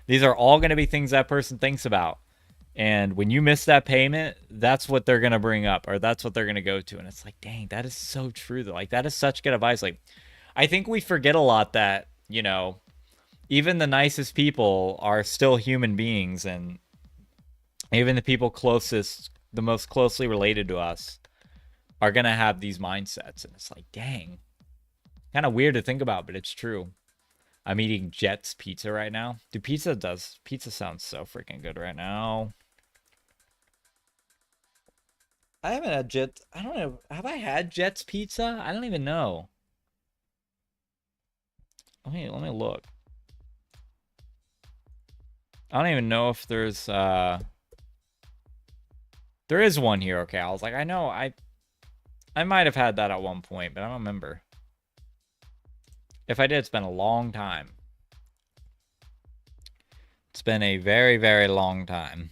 these are all going to be things that person thinks about. And when you miss that payment, that's what they're going to bring up, or that's what they're going to go to. And it's like, dang, that is so true, though. Like, that is such good advice. Like, I think we forget a lot that, you know, even the nicest people are still human beings, and even the people closest, the most closely related to us, are going to have these mindsets. And it's like, dang, kind of weird to think about, but it's true. I'm eating Jet's pizza right now. Dude, pizza sounds so freaking good right now. I haven't had Jet. I don't know. Have I had Jet's pizza? I don't even know. Let me look. I don't even know if there's there is one here. Okay, I was like, I know I might have had that at one point, but I don't remember. If I did, it's been a long time. It's been a very, very long time.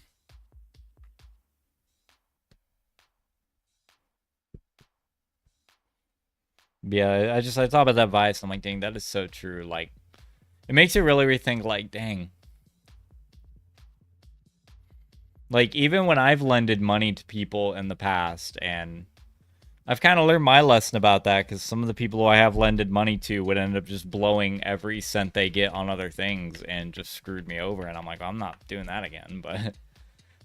Yeah, I thought about that advice. I'm like, dang, that is so true. Like, it makes you really rethink, like, dang. Like, even when I've lended money to people in the past, and I've kind of learned my lesson about that, because some of the people who I have lended money to would end up just blowing every cent they get on other things and just screwed me over. And I'm like, I'm not doing that again. But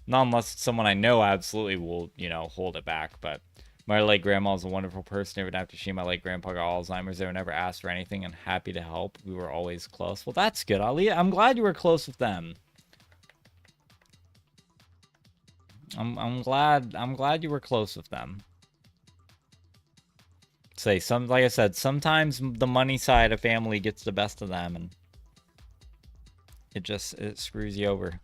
not unless someone I know absolutely will, you know, hold it back. But my late grandma was a wonderful person. Even after she and my late grandpa got Alzheimer's, they were never asked for anything and happy to help. We were always close. Well, that's good, Ali. I'm glad you were close with them. I'm glad you were close with them. Say like I said, sometimes the money side of family gets the best of them, and it screws you over.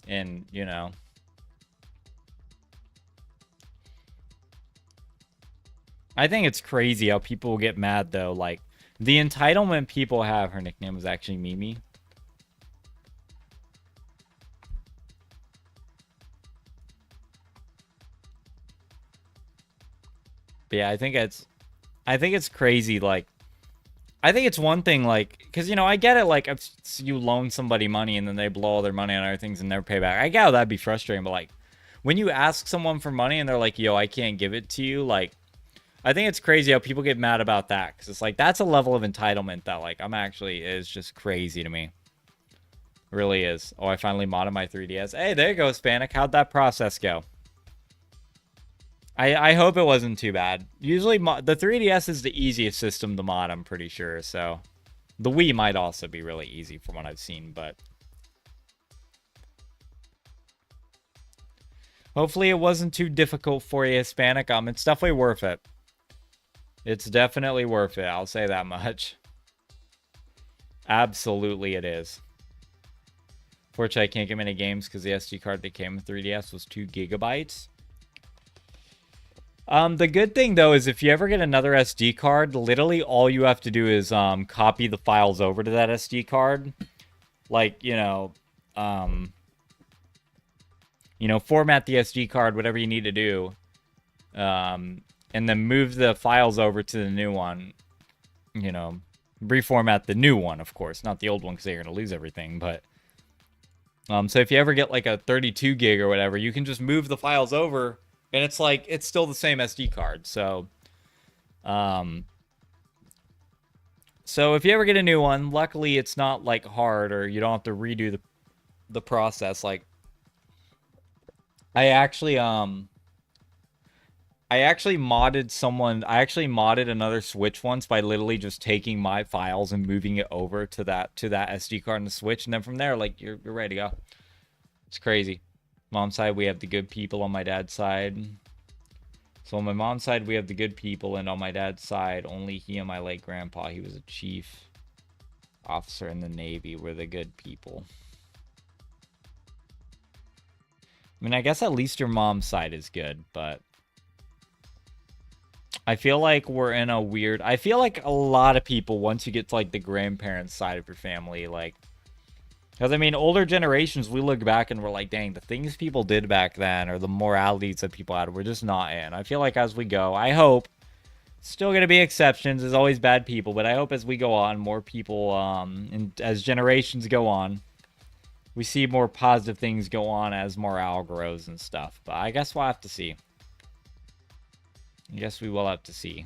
And, you know. I think it's crazy how people get mad, though. Like, the entitlement people have, her nickname was actually Mimi. But yeah, I think it's crazy. Like, I think it's one thing, like, because, you know, I get it, like, if you loan somebody money and then they blow all their money on other things and never pay back. I get how that'd be frustrating, but, like, when you ask someone for money and they're like, yo, I can't give it to you, like, I think it's crazy how people get mad about that, because it's like, that's a level of entitlement that, like, is just crazy to me. It really is. Oh, I finally modded my 3DS. Hey, there you go, Hispanic. How'd that process go? I hope it wasn't too bad. Usually, the 3DS is the easiest system to mod, I'm pretty sure, so... The Wii might also be really easy from what I've seen, but... Hopefully it wasn't too difficult for you, Hispanic. It's definitely worth it. It's definitely worth it, I'll say that much. Absolutely it is. Fortunately, I can't get many games because the SD card that came with 3DS was 2 gigabytes. The good thing, though, is if you ever get another SD card, literally all you have to do is copy the files over to that SD card. Like, format the SD card, whatever you need to do. And then move the files over to the new one. Reformat the new one, of course. Not the old one, because you're going to lose everything, but... so if you ever get, like, a 32 gig or whatever, you can just move the files over... And it's like, it's still the same SD card. So if you ever get a new one, luckily it's not like hard or you don't have to redo the process. Like I actually modded another Switch once by literally just taking my files and moving it over to that SD card in the Switch, and then from there, like, you're ready to go. It's crazy. Mom's side, we have the good people. On my dad's side, so on my mom's side, we have the good people, and on my dad's side, only he and my late grandpa, he was a chief officer in the Navy, were the good people. I mean, I guess at least your mom's side is good, but I feel like we're in a weird... I feel like a lot of people, once you get to, like, the grandparents' side of your family, like... Because, I mean, older generations, we look back and we're like, dang, the things people did back then, or the moralities that people had, we're just not in. I feel like as we go, I hope, still going to be exceptions, there's always bad people, but I hope as we go on, more people, and as generations go on, we see more positive things go on as morale grows and stuff. But I guess we'll have to see. I guess we will have to see.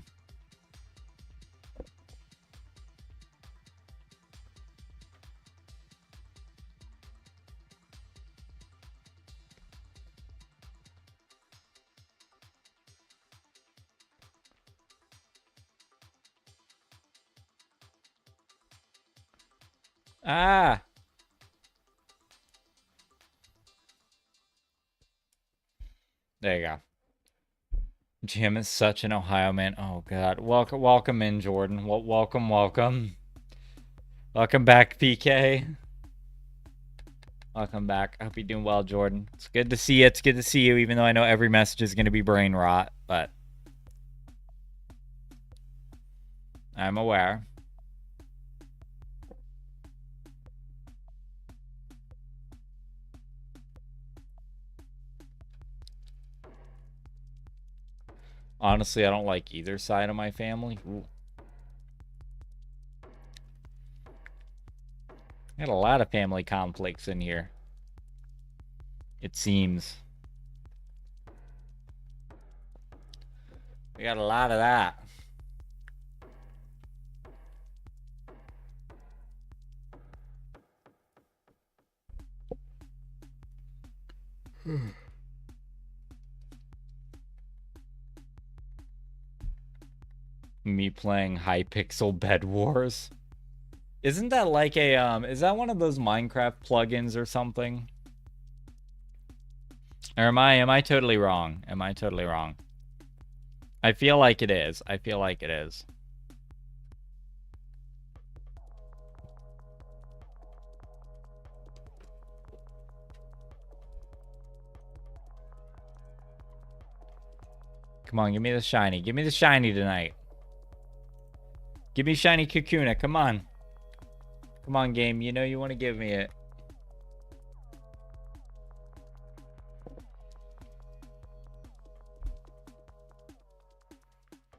Ah! There you go. Jim is such an Ohio man. Oh, God. Welcome in, Jordan. Welcome. Welcome back, PK. Welcome back. I hope you're doing well, Jordan. It's good to see you. It's good to see you, even though I know every message is going to be brain rot, but I'm aware. Honestly, I don't like either side of my family. Ooh. Got a lot of family conflicts in here. It seems. We got a lot of that. Me playing Hypixel Bed Wars. Isn't that like a, is that one of those Minecraft plugins or something? Or am I totally wrong? Am I totally wrong? I feel like it is. I feel like it is. Come on, give me the shiny. Give me the shiny tonight. Give me shiny Kakuna. Come on. Come on, game. You know you want to give me it.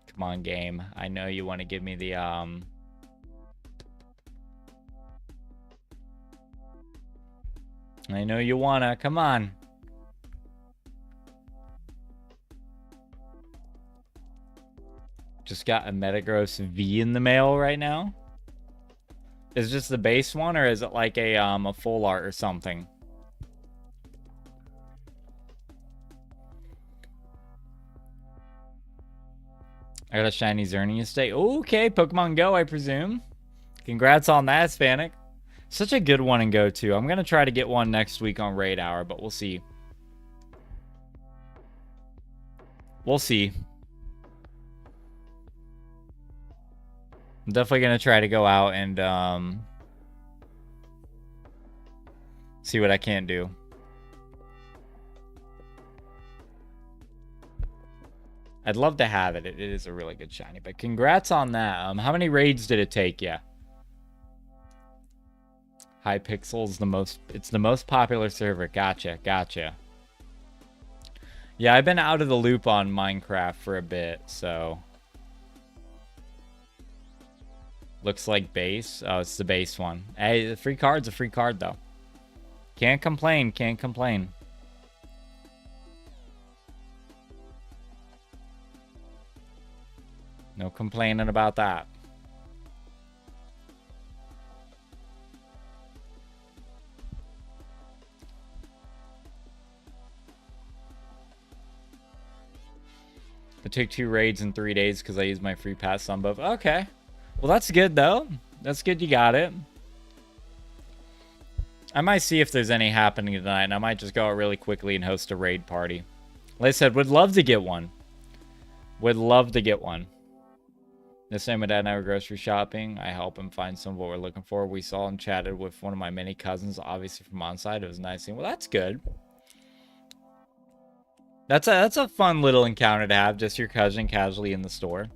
Come on, game. I know you want to give me the, I know you wanna. Come on. Just got a Metagross V in the mail right now. Is this the base one, or is it like a full art or something? I got a shiny Xerneas today. Okay, Pokemon Go, I presume. Congrats on that, Hispanic. Such a good one in Go, too. I'm going to try to get one next week on Raid Hour, but we'll see. We'll see. I'm definitely going to try to go out and see what I can do. I'd love to have it. It is a really good shiny, but congrats on that. How many raids did it take you? Hypixel's it's the most popular server. Gotcha. Yeah, I've been out of the loop on Minecraft for a bit, so looks like base. Oh, it's the base one. Hey, the free card's a free card though. Can't complain. No complaining about that. I took 2 raids in 3 days because I used my free pass on both. Okay. Well, that's good, though. That's good you got it. I might see if there's any happening tonight, and I might just go out really quickly and host a raid party. Like I said, would love to get one. Would love to get one. This time my dad and I were grocery shopping. I help him find some of what we're looking for. We saw and chatted with one of my many cousins, obviously from on site. It was nice seeing. Well, that's good. That's a fun little encounter to have, just your cousin casually in the store.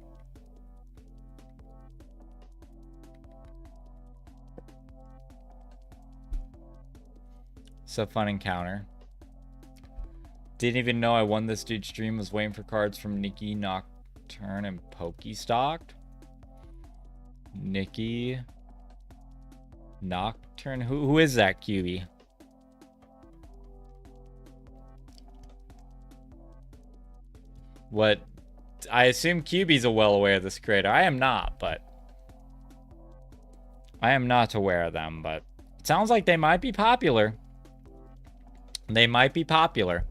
It's a fun encounter. Didn't even know I won this dude's stream. Was waiting for cards from Nikki, Nocturne, and Pokestocked. Nikki, Nocturne. Who is that, QB? What? I assume QB's well aware of this creator. I am not, but I am not aware of them. But it sounds like they might be popular. They might be popular.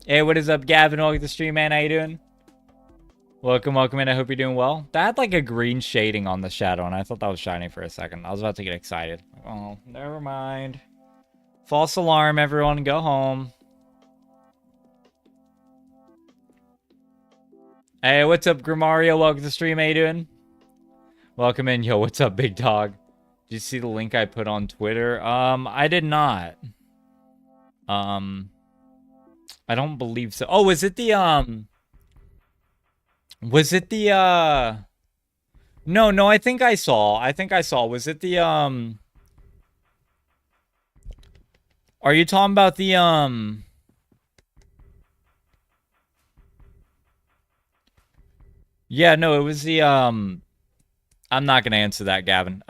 Hey, what is up, Gavin? Welcome to the stream, man. How you doing? Welcome in. I hope you're doing well. That had like a green shading on the shadow, and I thought that was shiny for a second. I was about to get excited. Oh, never mind. False alarm, everyone. Go home. Hey, what's up, Grimario? Welcome to the stream. How you doing? Welcome in. Yo, what's up, big dog? Did you see the link I put on Twitter? I did not. I don't believe so. Oh, was it the, no, I think I saw. Was it the, are you talking about the, yeah, no, it was the, I'm not gonna answer that, Gavin.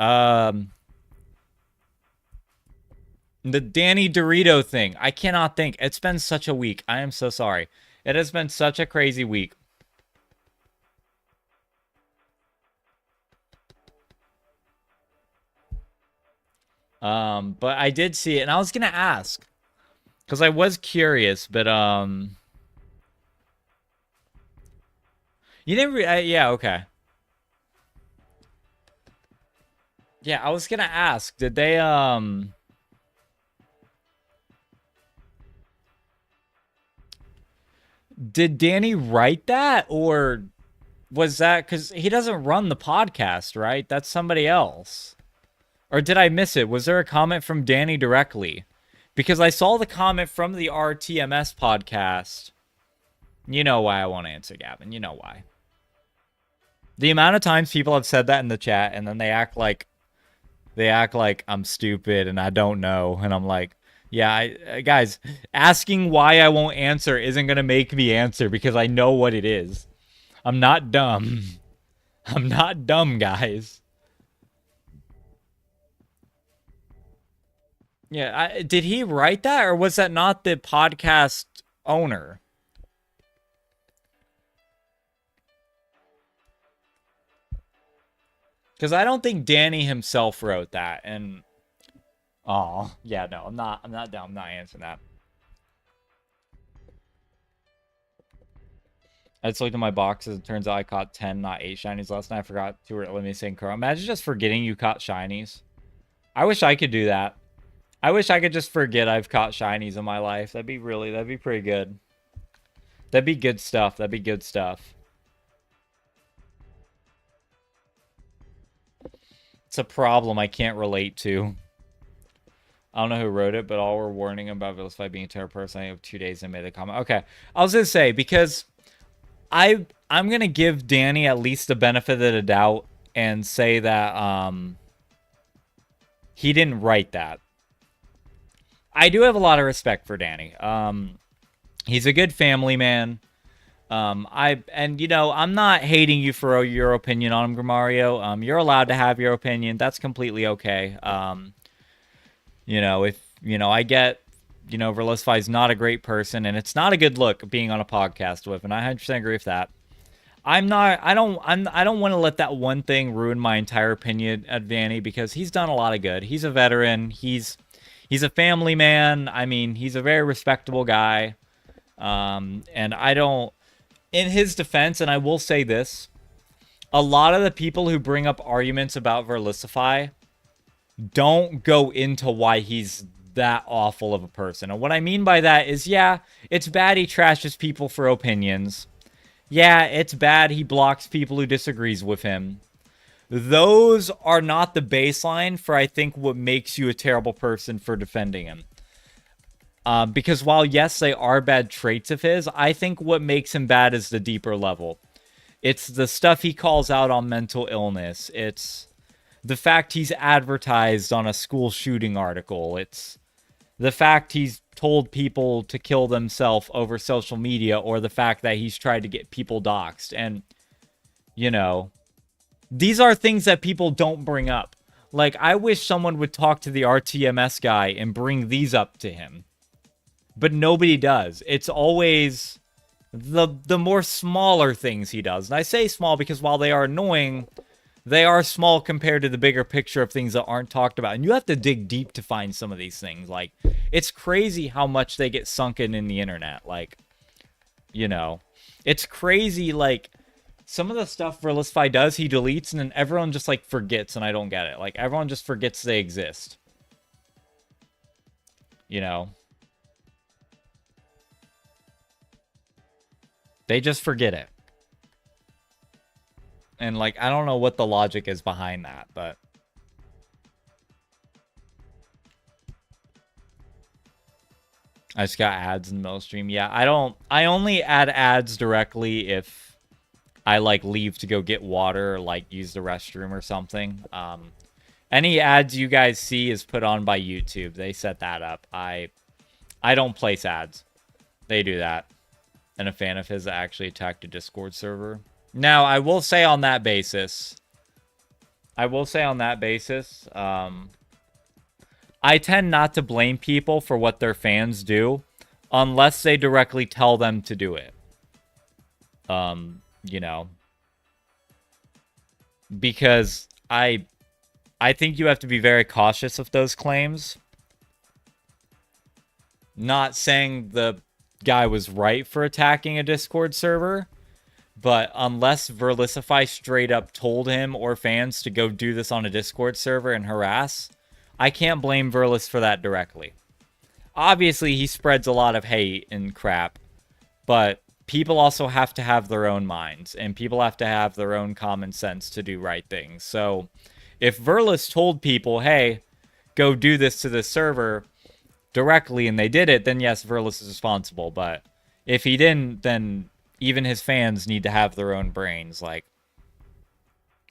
The Danny Dorito thing. I cannot think. It's been such a week. I am so sorry. It has been such a crazy week. But I did see it, and I was gonna ask. Because I was curious, but, you didn't yeah, okay. Yeah, I was gonna ask. Did they, did Danny write that, or was that because he doesn't run the podcast, right? That's somebody else. Or did I miss it? Was there a comment from Danny directly? Because I saw the comment from the RTMS podcast. You know why I won't answer, Gavin. You know why. The amount of times people have said that in the chat and then they act like I'm stupid and I don't know, and I'm like, yeah, guys, asking why I won't answer isn't going to make me answer because I know what it is. I'm not dumb. I'm not dumb, guys. Yeah, did he write that, or was that not the podcast owner? Because I don't think Danny himself wrote that. And oh yeah, no, I'm not dumb. I'm not answering that. I just looked at my boxes. It turns out I caught 10, not 8 shinies last night. I forgot to let me say Crow. Imagine just forgetting you caught shinies. I wish I could do that. I wish I could just forget I've caught shinies in my life. That'd be pretty good. That'd be good stuff. That'd be good stuff. It's a problem I can't relate to. I don't know who wrote it, but all were warning about Vilify being a terrible person. I have 2 days and made the comment. Okay. I was going to say, because I'm going to give Danny at least the benefit of the doubt and say that he didn't write that. I do have a lot of respect for Danny. He's a good family man. You know, I'm not hating you for your opinion on him, Gramario. You're allowed to have your opinion. That's completely okay. You know, if, you know, I get, you know, Verlisify's not a great person, and it's not a good look being on a podcast with, and I 100% agree with that. I don't want to let that one thing ruin my entire opinion of Danny, because he's done a lot of good. He's a veteran. He's a family man. I mean, he's a very respectable guy. And I don't, in his defense, and I will say this, a lot of the people who bring up arguments about Verlisify don't go into why he's that awful of a person. And what I mean by that is, yeah, it's bad he trashes people for opinions. Yeah, it's bad he blocks people who disagrees with him. Those are not the baseline for, I think, what makes you a terrible person for defending him. Because while, yes, they are bad traits of his, I think what makes him bad is the deeper level. It's the stuff he calls out on mental illness. It's the fact he's advertised on a school shooting article. It's the fact he's told people to kill themselves over social media, or the fact that he's tried to get people doxxed. And, you know, these are things that people don't bring up. Like, I wish someone would talk to the RTMS guy and bring these up to him. But nobody does. It's always the more smaller things he does. And I say small because while they are annoying, they are small compared to the bigger picture of things that aren't talked about. And you have to dig deep to find some of these things. Like, it's crazy how much they get sunken in the internet. Like, you know, it's crazy. Like, some of the stuff Verlisify does, he deletes, and then everyone just, like, forgets, and I don't get it. Like, everyone just forgets they exist. You know? They just forget it. And, like, I don't know what the logic is behind that, but... I just got ads in the middle stream. Yeah, I only add ads directly if I, like, leave to go get water or, like, use the restroom or something. Any ads you guys see is put on by YouTube. They set that up. I don't place ads. They do that. And a fan of his actually attacked a Discord server. Now, I will say on that basis, I tend not to blame people for what their fans do unless they directly tell them to do it. You know, because I think you have to be very cautious of those claims. Not saying the guy was right for attacking a Discord server, but unless Verlisify straight up told him or fans to go do this on a Discord server and harass, I can't blame Verlis for that directly. Obviously, he spreads a lot of hate and crap, but people also have to have their own minds, and people have to have their own common sense to do right things. So, if Verlis told people, hey, go do this to this server, directly and they did it, then yes, Verlis is responsible. But if he didn't, then even his fans need to have their own brains. Like,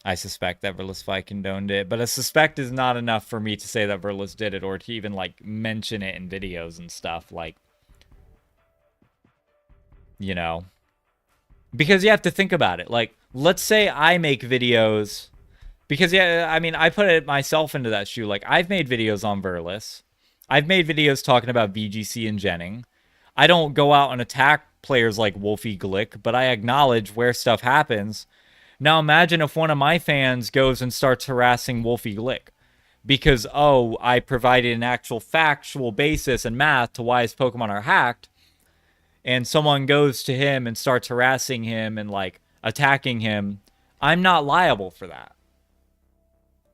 I suspect that Verlisify condoned it, but a suspect is not enough for me to say that Verlis did it or to even, like, mention it in videos and stuff. Like, you know. Because you have to think about it. Like, let's say I make videos. Because, yeah, I mean, I put it myself into that shoe. Like, I've made videos on Verlis. I've made videos talking about VGC and Jenning. I don't go out and attack players like Wolfie Glick, but I acknowledge where stuff happens. Now imagine if one of my fans goes and starts harassing Wolfie Glick because, oh, I provided an actual factual basis and math to why his Pokemon are hacked, and someone goes to him and starts harassing him and, like, attacking him. I'm not liable for that.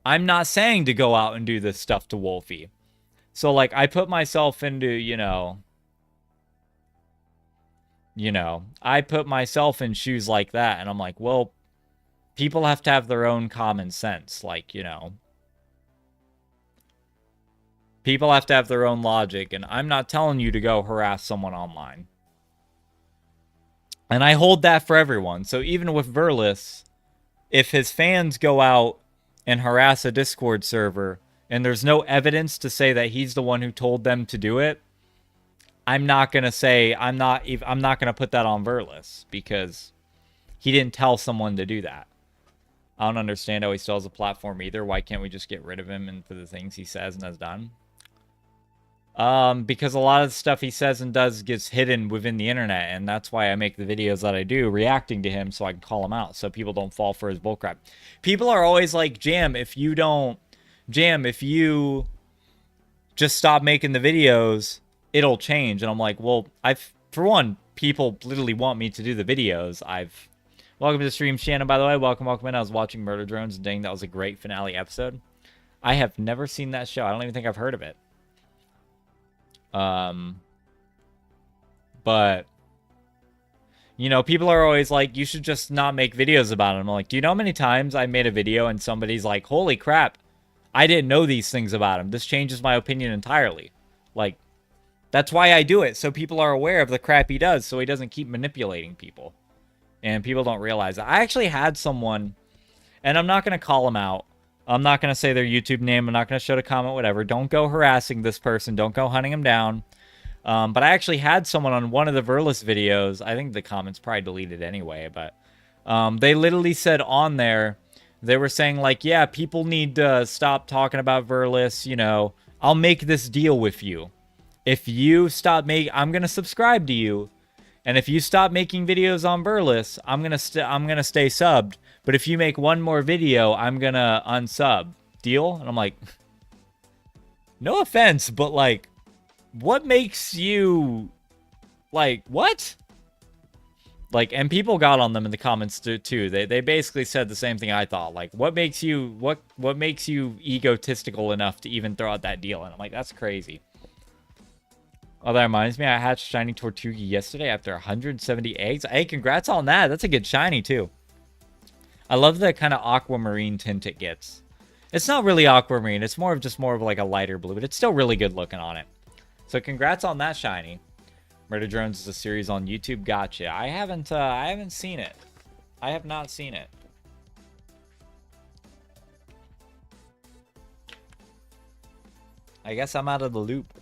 I'm not saying to go out and do this stuff to Wolfie. So, like, I put myself into, I put myself in shoes like that, and I'm like, well, people have to have their own common sense. Like, people have to have their own logic, and I'm not telling you to go harass someone online. And I hold that for everyone. So even with Verlis, if his fans go out and harass a Discord server, and there's no evidence to say that he's the one who told them to do it, I'm not going to say, I'm not going to put that on Verlis, because he didn't tell someone to do that. I don't understand how he still has a platform either. Why can't we just get rid of him and for the things he says and has done? Because a lot of the stuff he says and does gets hidden within the internet, and that's why I make the videos that I do reacting to him so I can call him out so people don't fall for his bullcrap. People are always like, Jam, if you just stop making the videos, it'll change. And I'm like, well, for one, people literally want me to do the videos. Welcome to the stream, Shannon, by the way. Welcome in. I was watching Murder Drones, and dang, that was a great finale episode. I have never seen that show. I don't even think I've heard of it. But, people are always like, you should just not make videos about it. I'm like, do you know how many times I made a video and somebody's like, holy crap, I didn't know these things about him. This changes my opinion entirely. Like, that's why I do it, so people are aware of the crap he does, so he doesn't keep manipulating people. And people don't realize that. I actually had someone, and I'm not going to call them out. I'm not going to say their YouTube name. I'm not going to show the comment, whatever. Don't go harassing this person. Don't go hunting him down. But I actually had someone on one of the Verlis videos. I think the comments probably deleted anyway. But they literally said on there, they were saying, like, yeah, people need to stop talking about Verlis. I'll make this deal with you. If you stop I'm going to subscribe to you. And if you stop making videos on Verlis, I'm gonna stay subbed. But if you make one more video, I'm gonna unsub. Deal? And I'm like, no offense, but like, what makes you, like, what? Like, and people got on them in the comments too. They basically said the same thing I thought. Like, what makes you egotistical enough to even throw out that deal? And I'm like, that's crazy. Oh, that reminds me, I hatched shiny Tortuga yesterday after 170 eggs. Hey, congrats on that. That's a good shiny, too. I love the kind of aquamarine tint it gets. It's not really aquamarine. It's more of like a lighter blue, but it's still really good looking on it. So congrats on that shiny. Murder Drones is a series on YouTube. Gotcha. I haven't seen it. I have not seen it. I guess I'm out of the loop.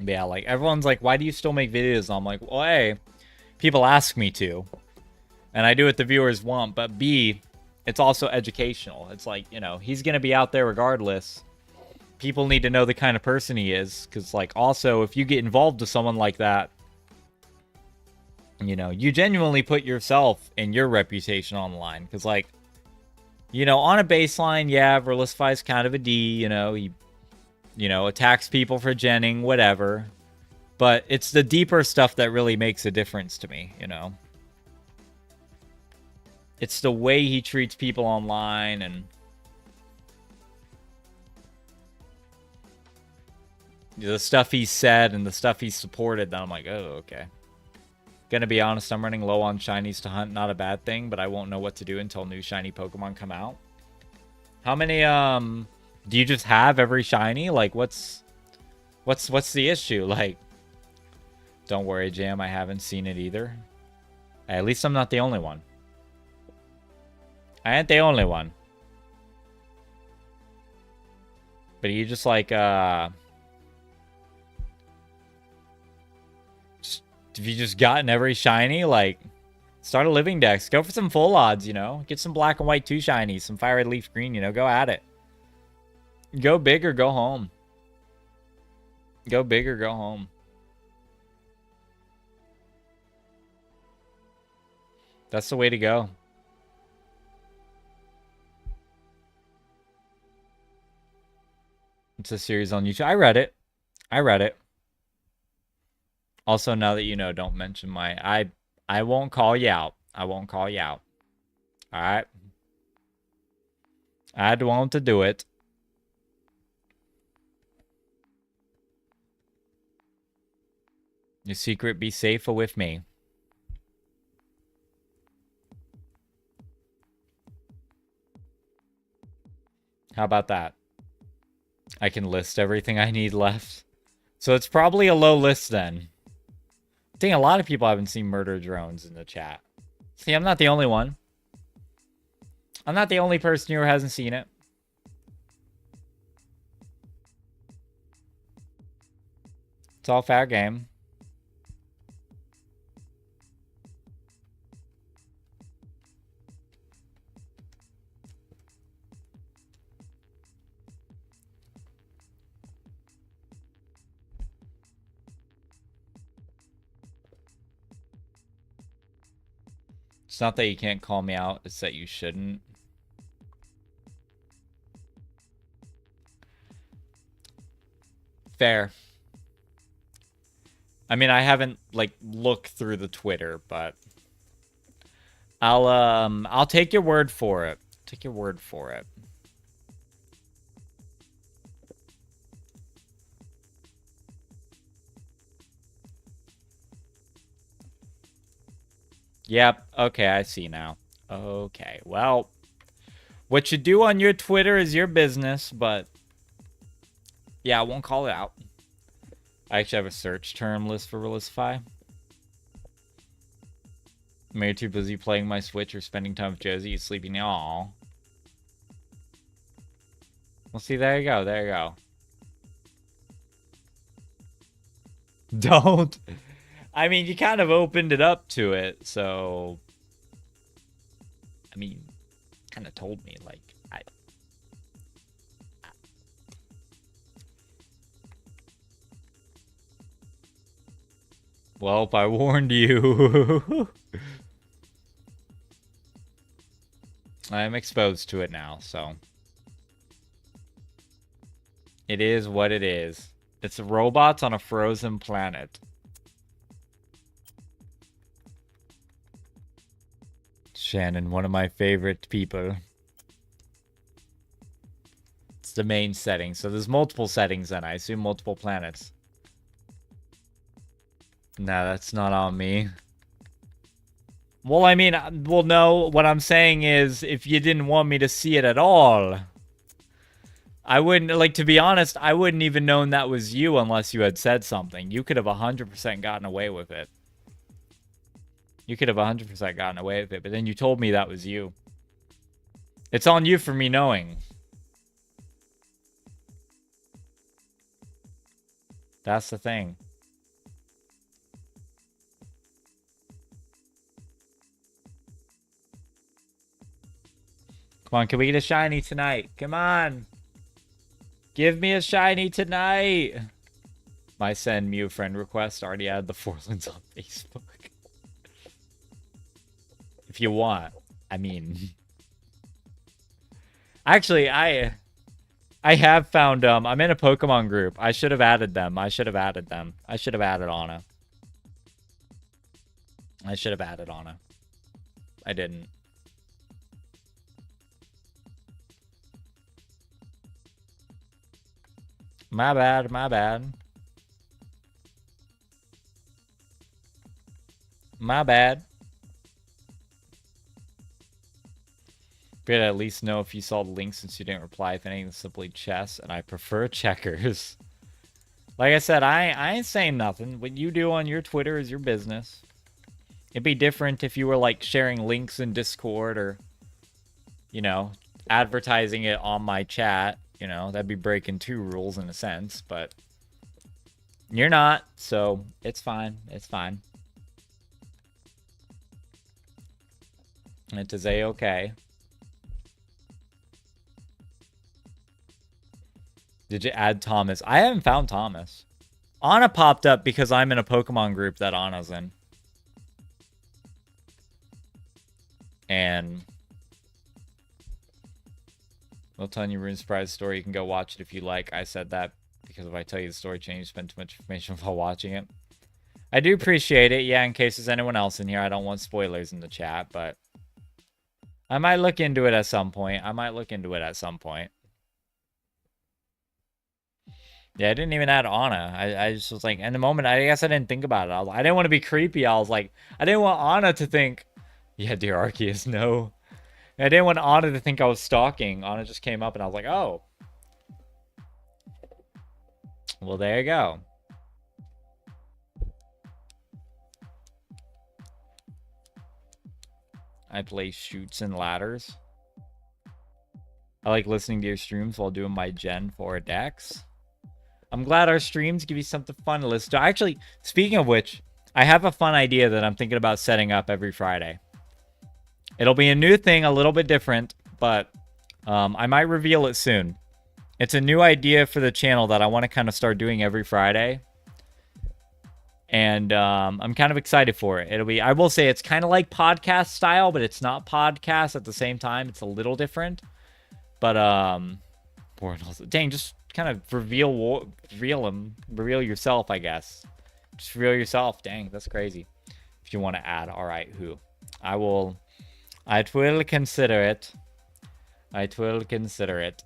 Yeah, like, everyone's like, why do you still make videos? And I'm like, well, A, people ask me to, and I do what the viewers want, but B, it's also educational. It's like, he's going to be out there regardless. People need to know the kind of person he is, because, like, also, if you get involved with someone like that, you genuinely put yourself and your reputation on the line, because, like, on a baseline, yeah, Verlisify's kind of a D, he attacks people for genning, whatever. But it's the deeper stuff that really makes a difference to me, It's the way he treats people online and the stuff he said and the stuff he supported that I'm like, oh, okay. Gonna be honest, I'm running low on shinies to hunt. Not a bad thing, but I won't know what to do until new shiny Pokemon come out. How many, do you just have every shiny? Like, what's the issue? Like, don't worry, Jam, I haven't seen it either. At least I'm not the only one. I ain't the only one. But you just like, if you just gotten every shiny, like, start a living dex. Go for some full odds, you know? Get some black and white 2 shinies, some fire red leaf green, you know? Go at it. Go big or go home. Go big or go home. That's the way to go. It's a series on YouTube. I read it. I read it. Also, now that you know, don't mention my... I won't call you out. I won't call you out. Alright? I'd want to do it. Your secret be safer with me. How about that? I can list everything I need left. So it's probably a low list then. I think a lot of people haven't seen Murder Drones in the chat. See, I'm not the only one. I'm not the only person here who hasn't seen it. It's all fair game. It's not that you can't call me out, it's that you shouldn't. Fair. I mean, I haven't like looked through the Twitter, but I'll take your word for it. Take your word for it. Yep. Okay, I see now. Okay, well, what you do on your Twitter is your business, but yeah, I won't call it out. I actually have a search term list for Relisify. Am I too busy playing my Switch or spending time with Josie? He's sleeping now. Aww. Well, see, there you go. There you go. Don't. I mean, you kind of opened it up to it, so... I mean, kind of told me, like, Well, I warned you. I'm exposed to it now, so... It is what it is. It's robots on a frozen planet. Shannon, one of my favorite people. It's the main setting. So there's multiple settings then. I assume multiple planets. No, that's not on me. Well, I mean, well, no. What I'm saying is, if you didn't want me to see it at all, I wouldn't, like, to be honest, I wouldn't even known that was you unless you had said something. You could have 100% gotten away with it. You could have 100% gotten away with it, but then you told me that was you. It's on you for me knowing. That's the thing. Come on, can we get a shiny tonight? Come on. Give me a shiny tonight. My send Mew friend request already added the Forlands on Facebook. If you want. I mean... Actually, I have found, I'm in a Pokemon group. I should have added them. I should have added them. I should have added Anna. I should have added Anna. I didn't. My bad, my bad. My bad. But at least know if you saw the link since you didn't reply. If anything, simply chess, and I prefer checkers. Like I said, I ain't saying nothing. What you do on your Twitter is your business. It'd be different if you were, like, sharing links in Discord or, you know, advertising it on my chat. You know, that'd be breaking two rules in a sense, but you're not, so it's fine. It's fine. It is A-okay. Did you add Thomas? I haven't found Thomas. Anna popped up because I'm in a Pokemon group that Anna's in. And I'll tell you Rune Surprise story. You can go watch it if you like. I said that because if I tell you the story chain, you spend too much information while watching it. I do appreciate it. Yeah, in case there's anyone else in here. I don't want spoilers in the chat, but I might look into it at some point. Yeah, I didn't even add Anna. I just was like, in the moment, I guess I didn't think about it. I didn't want to be creepy. I was like, I didn't want Anna to think, yeah, dear Arceus, no. I didn't want Anna to think I was stalking. Anna just came up and I was like, oh. Well, there you go. I play Shoots and Ladders. I like listening to your streams while doing my Gen 4 decks. I'm glad our streams give you something fun to listen to. Actually, speaking of which, I have a fun idea that I'm thinking about setting up every Friday. It'll be a new thing, a little bit different, but I might reveal it soon. It's a new idea for the channel that I want to kind of start doing every Friday. And I'm kind of excited for it. I will say it's kind of like podcast style, but it's not podcast at the same time. It's a little different. But, dang, just kind of reveal yourself, I guess. Just reveal yourself. Dang, that's crazy. If you want to add, all right, who? I will consider it. I will consider it.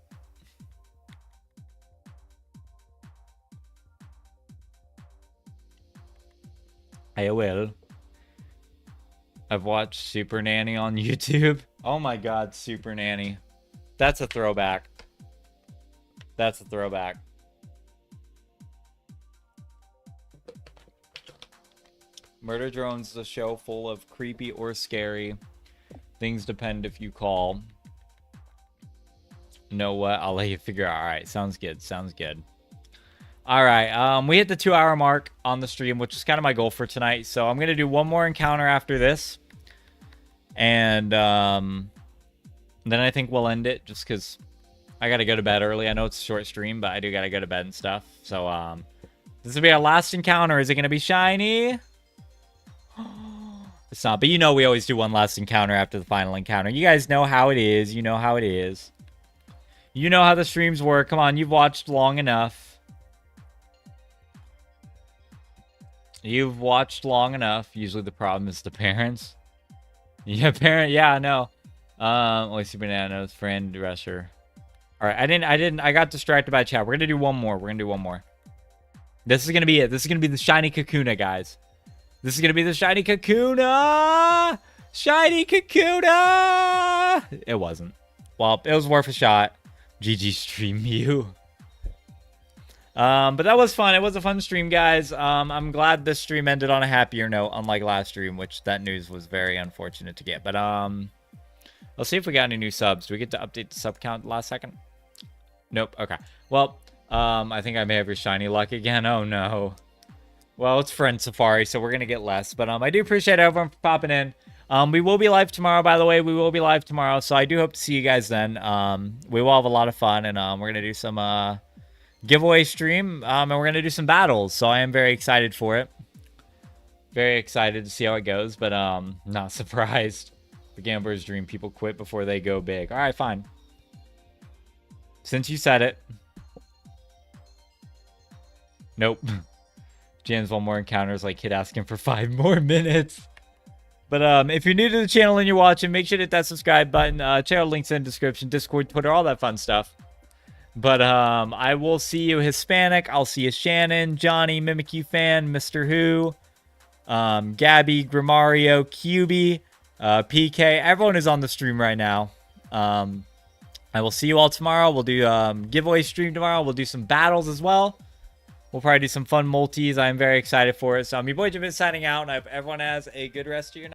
I will. I've watched Super Nanny on YouTube. Oh my god, Super Nanny. That's a throwback. That's a throwback. Murder Drone's is a show full of creepy or scary. Things depend if you call. Know what? I'll let you figure out. Alright, sounds good. Sounds good. Alright, we hit the 2-hour mark on the stream, which is kind of my goal for tonight. So I'm going to do one more encounter after this. And then I think we'll end it just because I got to go to bed early. I know it's a short stream, but I do got to go to bed and stuff. So this will be our last encounter. Is it going to be shiny? It's not, but you know we always do one last encounter after the final encounter. You guys know how it is. You know how it is. You know how the streams work. Come on, you've watched long enough. You've watched long enough. Usually the problem is the parents. Yeah, yeah, I know. Oyster Bananas, friend, dresser. Alright, I got distracted by chat. We're gonna do one more. This is gonna be it. This is gonna be the shiny Kakuna, guys. This is gonna be the shiny Kakuna! Shiny Kakuna! It wasn't. Well, it was worth a shot. GG stream you. But that was fun. It was a fun stream, guys. I'm glad this stream ended on a happier note, unlike last stream, which that news was very unfortunate to get. But let's see if we got any new subs. Do we get to update the sub count last second? Nope. Okay. Well, I think I may have your shiny luck again. Oh no. Well, it's Friend Safari, so we're gonna get less. But I do appreciate everyone for popping in. We will be live tomorrow, by the way. We will be live tomorrow, so I do hope to see you guys then. We will have a lot of fun, and we're gonna do some giveaway stream, and we're gonna do some battles. So I am very excited for it. Very excited to see how it goes, but not surprised. The gambler's dream: people quit before they go big. All right, fine. Since you said it. Nope. Jan's one more encounters like kid asking for 5 more minutes. But if you're new to the channel and you're watching, make sure to hit that subscribe button. Channel links in the description, Discord, Twitter, all that fun stuff. But I will see you Hispanic. I'll see you Shannon, Johnny, Mimikyu Fan, Mr. Who. Gabby, Grimario, QB, PK. Everyone is on the stream right now. I will see you all tomorrow. We'll do giveaway stream tomorrow. We'll do some battles as well. We'll probably do some fun multis. I'm very excited for it. So I'm your boy Jim signing out, and I hope everyone has a good rest of your night.